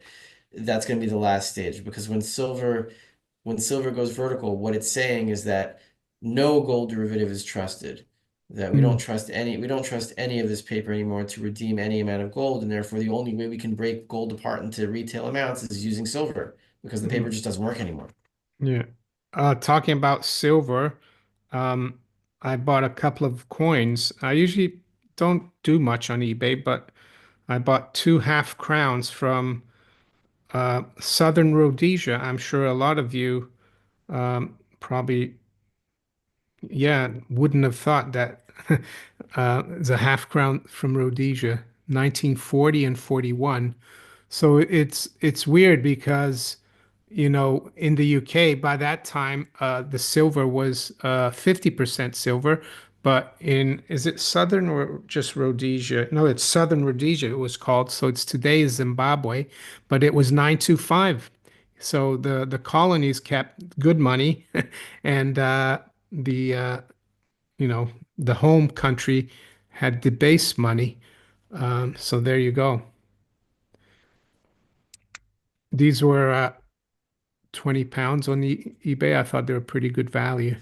that's going to be the last stage because when silver goes vertical, what it's saying is that no gold derivative is trusted. That Hmm. we don't trust any of this paper anymore to redeem any amount of gold, and therefore the only way we can break gold apart into retail amounts is using silver because the paper Hmm. just doesn't work anymore. Yeah. Talking about silver, um, I bought a couple of coins. I usually don't do much on eBay, but I bought two half crowns from Southern Rhodesia. I'm sure a lot of you probably, yeah, wouldn't have thought that the half crown from Rhodesia, 1940 and 41. So it's weird because, in the UK by that time, the silver was 50% silver, but is it Southern or just Rhodesia? No, it's Southern Rhodesia it was called. So it's today is Zimbabwe, but it was 925. So the colonies kept good money, and the you know the home country had debased money. So there you go. These were 20 pounds on the eBay. I thought they were pretty good value.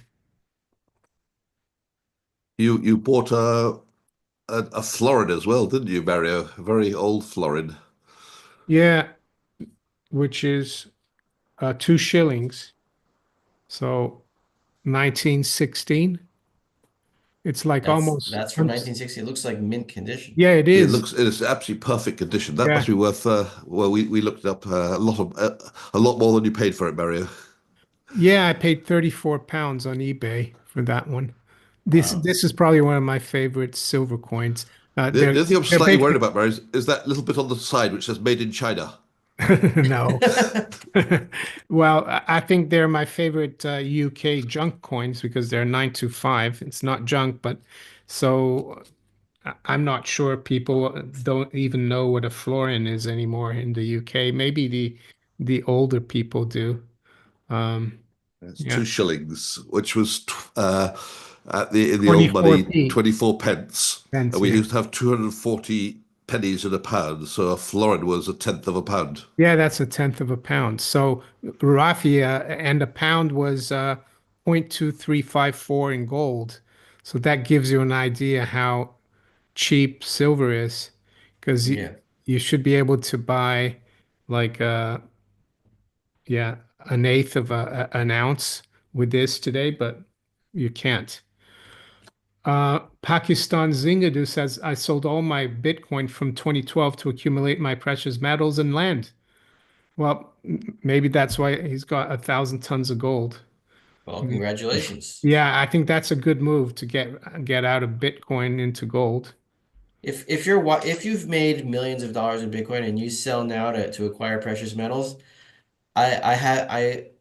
You bought a florin as well, didn't you, Mario? A very old florin. Yeah, which is 2 shillings. So 1916. It's like That's almost, that's from 1960. It looks like mint condition. yeah, it is. It is absolutely perfect condition. That Yeah. must be worth. Well, we looked it up a lot more than you paid for it, Mario. Yeah, I paid 34 pounds on eBay for that one. This Wow. this is probably one of my favorite silver coins. The other thing I'm They're slightly worried basically about, Mario, is that little bit on the side which says "Made in China." no. Well, I think they're my favorite UK junk coins because they're 925. It's not junk, but so I'm not sure people don't even know what a florin is anymore in the UK. Maybe the older people do. Um, It's yeah, 2 shillings, which was at the in the old money 24p 24 pence, pence. and we Yeah, used to have 240 pennies in a pound, so a florin was a tenth of a pound. yeah, that's a tenth of a pound. So raffia and a pound was 0.2354 in gold. So that gives you an idea how cheap silver is, because Yeah. you should be able to buy like yeah, an eighth of an ounce with this today, but you can't. Pakistan Zingadu says, I sold all my Bitcoin from 2012 to accumulate my precious metals and land. Well, maybe that's why he's got 1,000 tons of gold. Well, congratulations. Yeah, I think that's a good move to get out of Bitcoin into gold. if you've made millions of dollars in Bitcoin and you sell now to acquire precious metals, I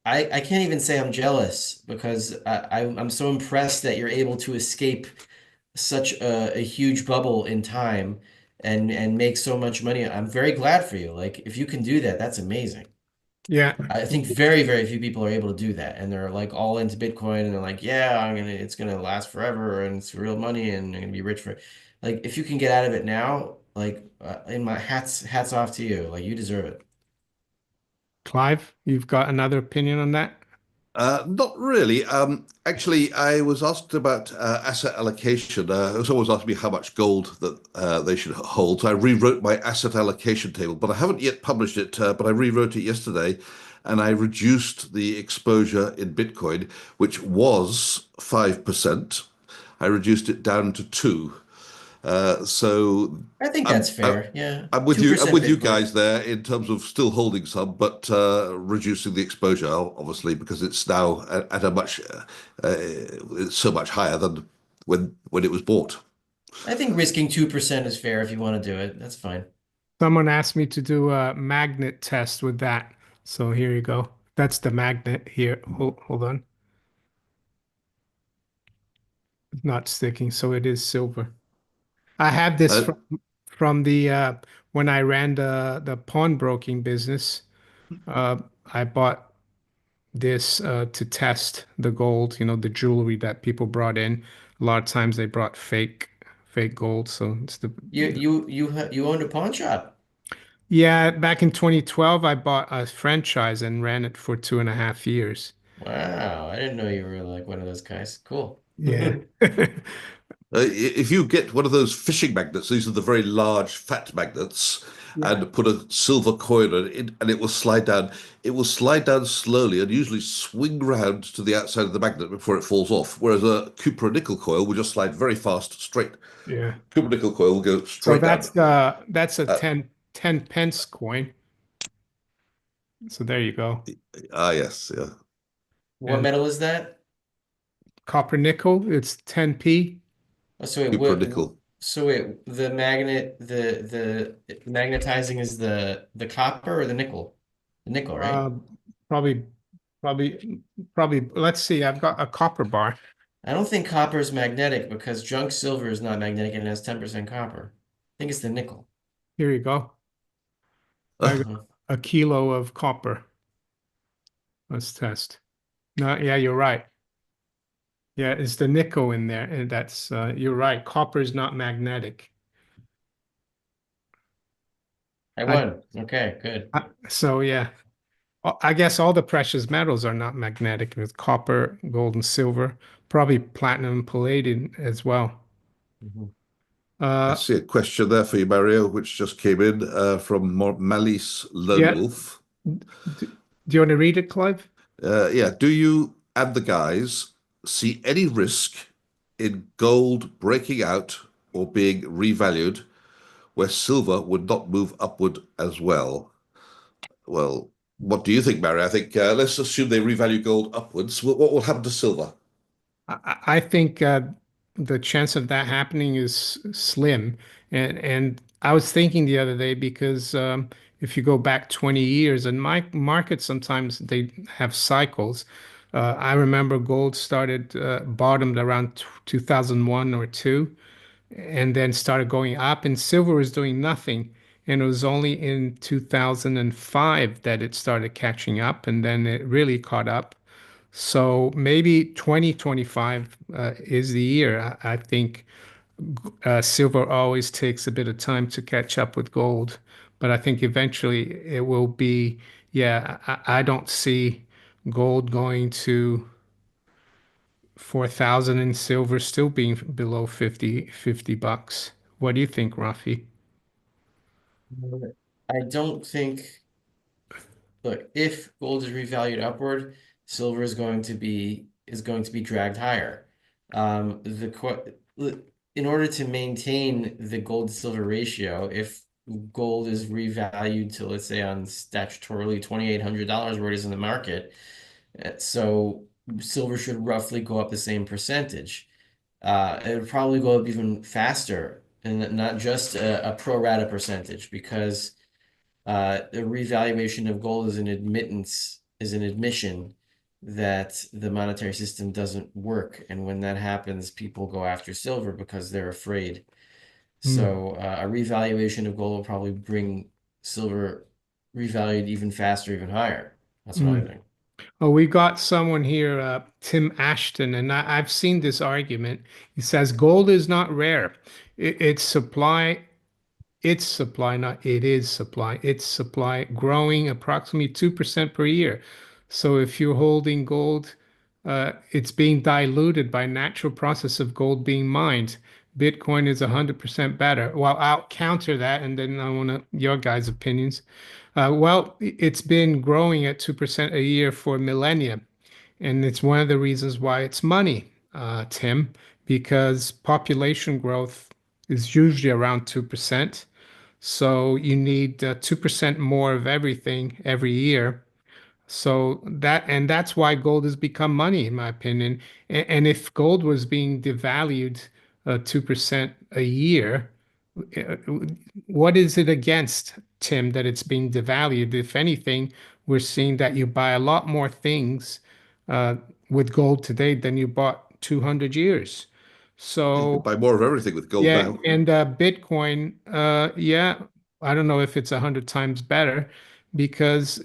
can't even say I'm jealous because I'm so impressed that you're able to escape such a huge bubble in time and make so much money. I'm very glad for you. Like if you can do that, that's amazing. Yeah, I think very, very few people are able to do that, and they're like all into Bitcoin, and they're like, "Yeah, it's gonna last forever, and it's real money, and I'm gonna be rich for it." Like, if you can get out of it now, like, in my hats off to you. Like, you deserve it. Clive, you've got another opinion on that? Not really. Actually, I was asked about asset allocation. Someone's asked me how much gold that they should hold. So I rewrote my asset allocation table, but I haven't yet published it. But I rewrote it yesterday, and I reduced the exposure in Bitcoin, which was 5%. I reduced it down to 2. So I think I'm, that's I'm fair. Yeah, I'm with you. I'm 2% with you Bitcoin. guys there in terms of still holding some, but reducing the exposure, obviously, because it's now at a much, it's so much higher than when it was bought. I think risking 2% is fair if you want to do it. That's fine. Someone asked me to do a magnet test with that. So here you go. That's the magnet here. Hold on. It's not sticking, so it is silver. I have this Uh, from the when I ran the pawnbroking business. I bought this to test the gold, the jewelry that people brought in. A lot of times they brought fake gold, so it's You owned a pawn shop. yeah, back in 2012 I bought a franchise and ran it for 2.5 years. Wow, I didn't know you were like one of those guys. Cool. Yeah. if you get one of those fishing magnets, these are the very large, fat magnets, Yeah. and put a silver coin on it, and it will slide down. It will slide down slowly and usually swing round to the outside of the magnet before it falls off. Whereas a copper nickel coil will just slide very fast straight. Yeah. Copper nickel coil will go So straight down. that's a Uh, 10 pence coin. So there you go. yes, yeah. What And metal is that? copper nickel, it's 10p. Oh, so wait, Copper nickel. so wait, the magnet, the magnetizing is the copper or the nickel? The nickel, right? Uh, probably, probably. Let's see. I've got a copper bar. I don't think copper is magnetic because junk silver is not magnetic and it has 10% copper. I think it's the nickel. Here you go. I got Uh-huh. a kilo of copper. Let's test. No, yeah, you're right. Yeah, it's the nickel in there, and that's you're right. Copper is not magnetic. I I, won. Okay, good. so yeah, I guess all the precious metals are not magnetic with copper, gold, and silver. Probably platinum, palladium as well. Mhm. I Uh, see a question there for you, Mario, which just came in from Malice Lone yeah. Wolf. Do you want to read it, Clive? Yeah, do you and the guys see any risk in gold breaking out or being revalued where silver would not move upward as well? Well, what do you think, Mario? I think let's assume they revalue gold upwards. What will happen to silver? I think the chance of that happening is slim. And I was thinking the other day because if you go back 20 years, and my market sometimes they have cycles. I remember gold started bottomed around 2001 or two, and then started going up, and silver was doing nothing. And it was only in 2005 that it started catching up, and then it really caught up. So maybe 2025 is the year. I think silver always takes a bit of time to catch up with gold, but I think eventually it will be, yeah, I don't see gold going to 4,000 and silver still being below 50 bucks. What do you think, Rafi? I don't think, look, if gold is revalued upward, silver is going to be dragged higher. In order to maintain the gold to silver ratio, if gold is revalued to, let's say, on statutorily $2,800 where it is in the market, so silver should roughly go up the same percentage. It would probably go up even faster and not just a pro rata percentage, because the revaluation of gold is an admission that the monetary system doesn't work. And when that happens, people go after silver because they're afraid. Hmm. So a revaluation of gold will probably bring silver revalued even faster, even higher. That's what I Hmm. think. Oh, we got someone here, Tim Ashton, and I've seen this argument. He says gold is not rare. It's supply. Its supply, not it is supply, its supply growing approximately 2% per year. So if you're holding gold, it's being diluted by natural process of gold being mined. Bitcoin is 100% better. Well, I'll counter that, and then I want your guys' opinions. Well, it's been growing at 2% a year for millennia, and it's one of the reasons why it's money, Tim, because population growth is usually around 2%. So you need 2% more of everything every year. So that's why gold has become money, in my opinion. And if gold was being devalued 2% a year, uh, what is it against, Tim, that it's being devalued? If anything, we're seeing that you buy a lot more things uh, with gold today than you bought 200 years. You can So buy more of everything with gold yeah, now. and Bitcoin, yeah, I don't know if it's 100 times better because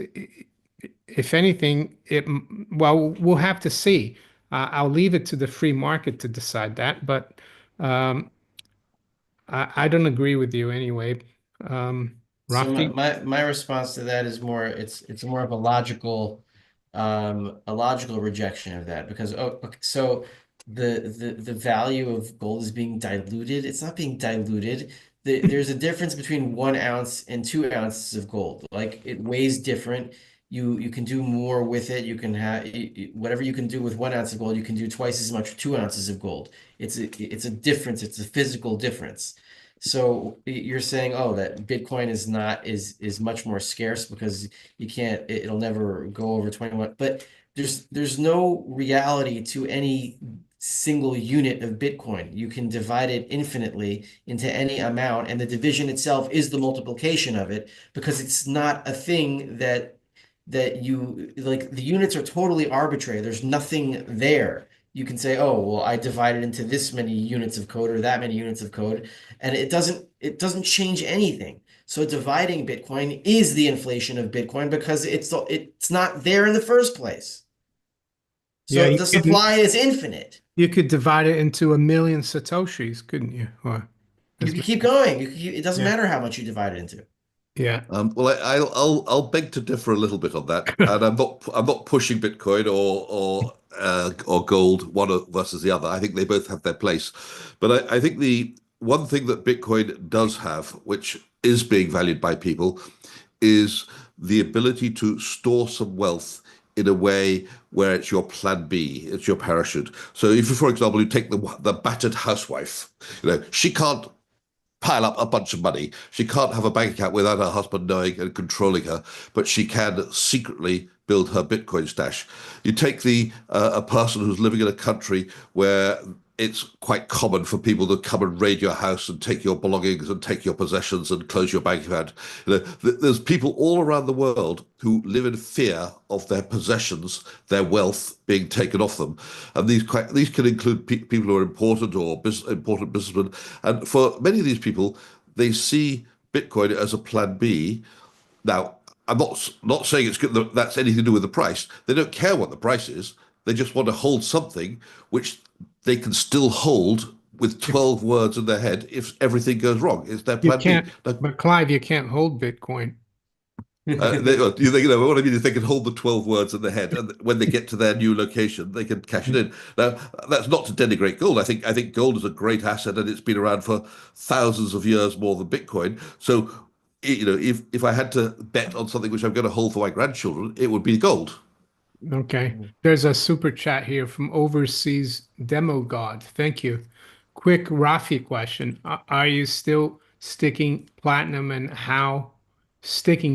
if anything, well, we'll have to see. I'll leave it to the free market to decide that, but um, I don't agree with you anyway. So Rafi? my response to that is more it's more of a logical rejection of that, because okay, so the value of gold is being diluted. It's not being diluted. There's a difference between 1 ounce and 2 ounces of gold. Like, it weighs different. You can do more with it. You can have whatever you can do with 1 ounce of gold, you can do twice as much with 2 ounces of gold. It's a difference. It's a physical difference. So you're saying, oh, that Bitcoin is not is much more scarce because you can't, it'll never go over 21. But there's no reality to any single unit of Bitcoin. You can divide it infinitely into any amount, and the division itself is the multiplication of it, because it's not a thing that you like. The units are totally arbitrary. There's nothing there. You can say, oh, well, I divided into this many units of code or that many units of code, and it doesn't change anything. So dividing Bitcoin is the inflation of Bitcoin, because it's not there in the first place. Yeah, So the supply is infinite. you could divide it into a million Satoshis, couldn't you? Or You as can keep going. It doesn't yeah, matter how much you divide it into. yeah. Well, I'll beg to differ a little bit on that, and I'm not pushing Bitcoin or gold versus the other. I think they both have their place, but I think the one thing that Bitcoin does have, which is being valued by people, is the ability to store some wealth in a way where it's your plan B, it's your parachute. So if you, for example, you take the battered housewife, she can't pile up a bunch of money. She can't have a bank account without her husband knowing and controlling her, but she can secretly build her Bitcoin stash. You take a person who's living in a country where it's quite common for people to come and raid your house and take your belongings and take your possessions and close your bank account. There's people all around the world who live in fear of their possessions, their wealth being taken off them, and these can include people who are important or important businessmen. And for many of these people, they see Bitcoin as a plan B. Now, I'm not saying it's good that's anything to do with the price. They don't care what the price is. They just want to hold something which they can still hold with 12 words in their head if everything goes wrong. It's their You plan B. can't, Now, but Clive, you can't hold Bitcoin. what I mean is they can hold the 12 words in their head, and when they get to their new location, they can cash it in. Now, that's not to denigrate gold. I think gold is a great asset, and it's been around for thousands of years more than Bitcoin. So, if I had to bet on something which I'm going to hold for my grandchildren, it would be gold. Okay. There's a super chat here from Overseas Demo God. Thank you. Quick Rafi question. Are you still sticking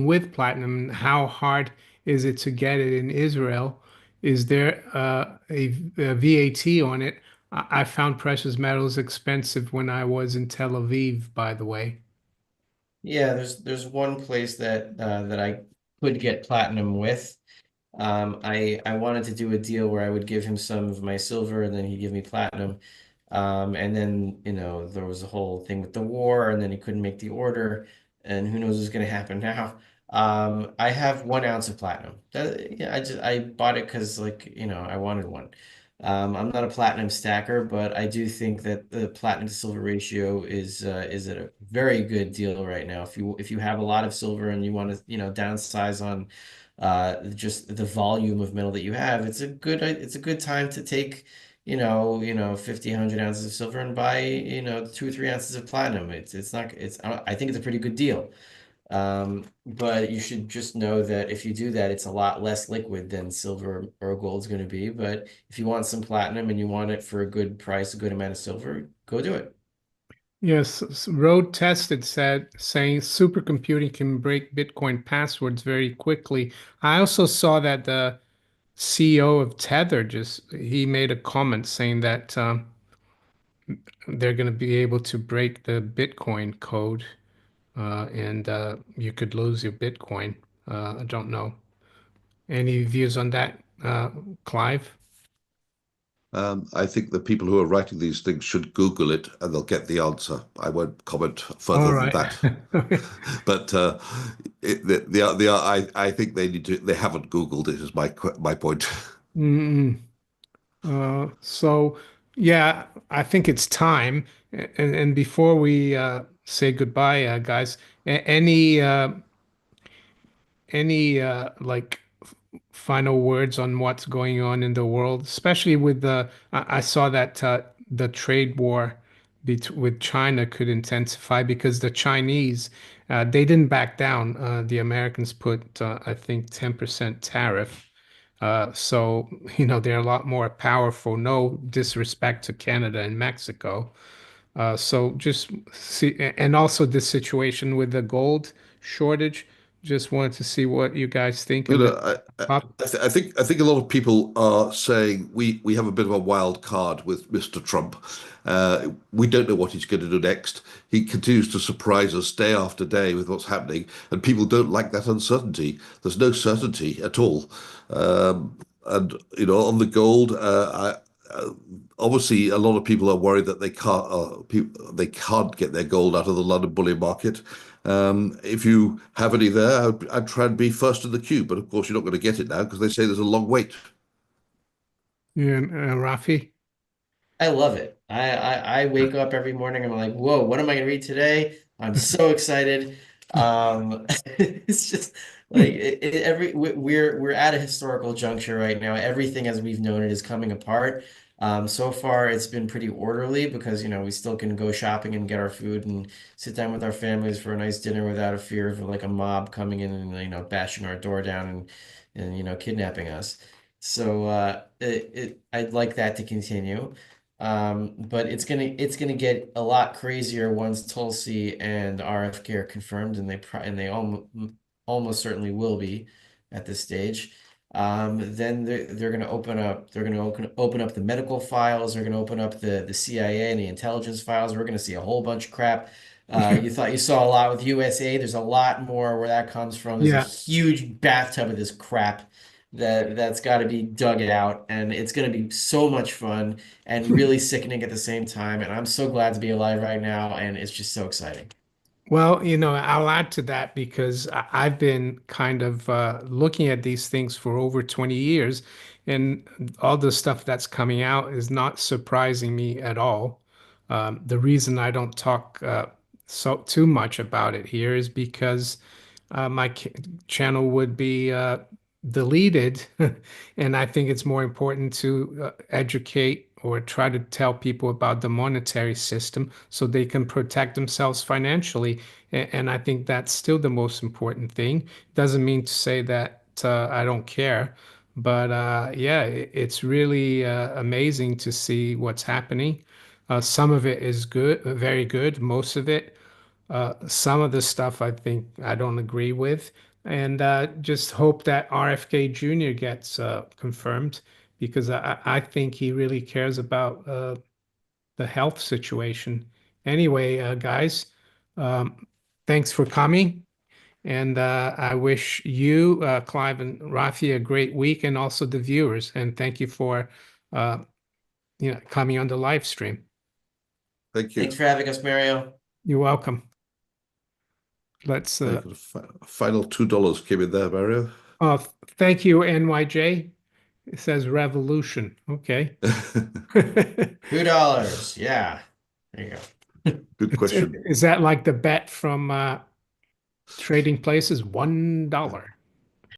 with platinum, and how hard is it to get it in Israel? Is there a VAT on it? I found precious metals expensive when I was in Tel Aviv, by the way. Yeah, there's one place that I could get platinum with. I wanted to do a deal where I would give him some of my silver and then he'd give me platinum. And then, there was a whole thing with the war and then he couldn't make the order and who knows what's going to happen now. I have 1 ounce of platinum. Yeah, I bought it because I wanted one. I'm not a platinum stacker, but I do think that the platinum to silver ratio is a very good deal right now. If you have a lot of silver and you want to, downsize on just the volume of metal that you have, it's a good time to take, 50, 100 ounces of silver and buy, 2 or 3 ounces of platinum. It's not, I think it's a pretty good deal. But you should just know that if you do that, it's a lot less liquid than silver or gold is going to be. But if you want some platinum and you want it for a good price, a good amount of silver, go do it. Yes, road tested said saying supercomputing can break Bitcoin passwords very quickly. I also saw that the CEO of Tether just he made a comment saying that they're going to be able to break the Bitcoin code and you could lose your Bitcoin. I don't know. Any views on that, Clive? I think the people who are writing these things should Google it and they'll get the answer. I won't comment further All than right. that. But I think they need to. They haven't Googled it. Is my point. Mm, so yeah, I think it's time. And before we say goodbye, guys, any like final words on what's going on in the world, especially with I saw that the trade war with China could intensify because the Chinese they didn't back down. The Americans put I think 10% tariff. So they're a lot more powerful. No disrespect to Canada and Mexico. So just see, and also this situation with the gold shortage. Just wanted to see what you guys think You of it. know, I think a lot of people are saying we have a bit of a wild card with Mr. Trump. We don't know what he's going to do next. He continues to surprise us day after day with what's happening, and people don't like that uncertainty. There's no certainty at all. And on the gold, obviously, a lot of people are worried that they can't get their gold out of the London bullion market. If you have any there, I'd try and be first in the queue. But of course, you're not going to get it now because they say there's a long wait. Yeah, Rafi. I love it. I wake up every morning. I'm like, whoa, what am I gonna read today? I'm so excited. It's just like we're at a historical juncture right now. Everything as we've known it is coming apart. So far it's been pretty orderly because we still can go shopping and get our food and sit down with our families for a nice dinner without a fear of like a mob coming in and bashing our door down and kidnapping us. So I'd like that to continue. But it's gonna get a lot crazier once Tulsi and RFK are confirmed, and they almost certainly will be at this stage. Then they're gonna open up the medical files. They're gonna open up the CIA and the intelligence files. We're gonna see a whole bunch of crap. You thought you saw a lot with USA. There's a lot more where that comes from. There's a Yeah. huge bathtub of this crap that's got to be dug out, and it's going to be so much fun and really sickening at the same time. And I'm so glad to be alive right now, and it's just so exciting. Well, I'll add to that because I've been kind of looking at these things for over 20 years, and all the stuff that's coming out is not surprising me at all. The reason I don't talk so too much about it here is because my channel would be deleted. And I think it's more important to educate or try to tell people about the monetary system so they can protect themselves financially. And I think that's still the most important thing. Doesn't mean to say that I don't care. But yeah, it's really amazing to see what's happening. Some of it is good, very good. Most of it some of the stuff I think I don't agree with, and just hope that RFK Jr. gets confirmed. because I think he really cares about the health situation. Anyway, guys, thanks for coming. And I wish you, Clive and Rafi, a great week, and also the viewers. And thank you for coming on the live stream. Thank you. Thanks for having us, Mario. You're welcome. Let's. Final $2 came in there, Mario. Thank you, NYJ. It says revolution. Okay. $2. Yeah. There you go. Good question. Is that like the bet from Trading Places? $1.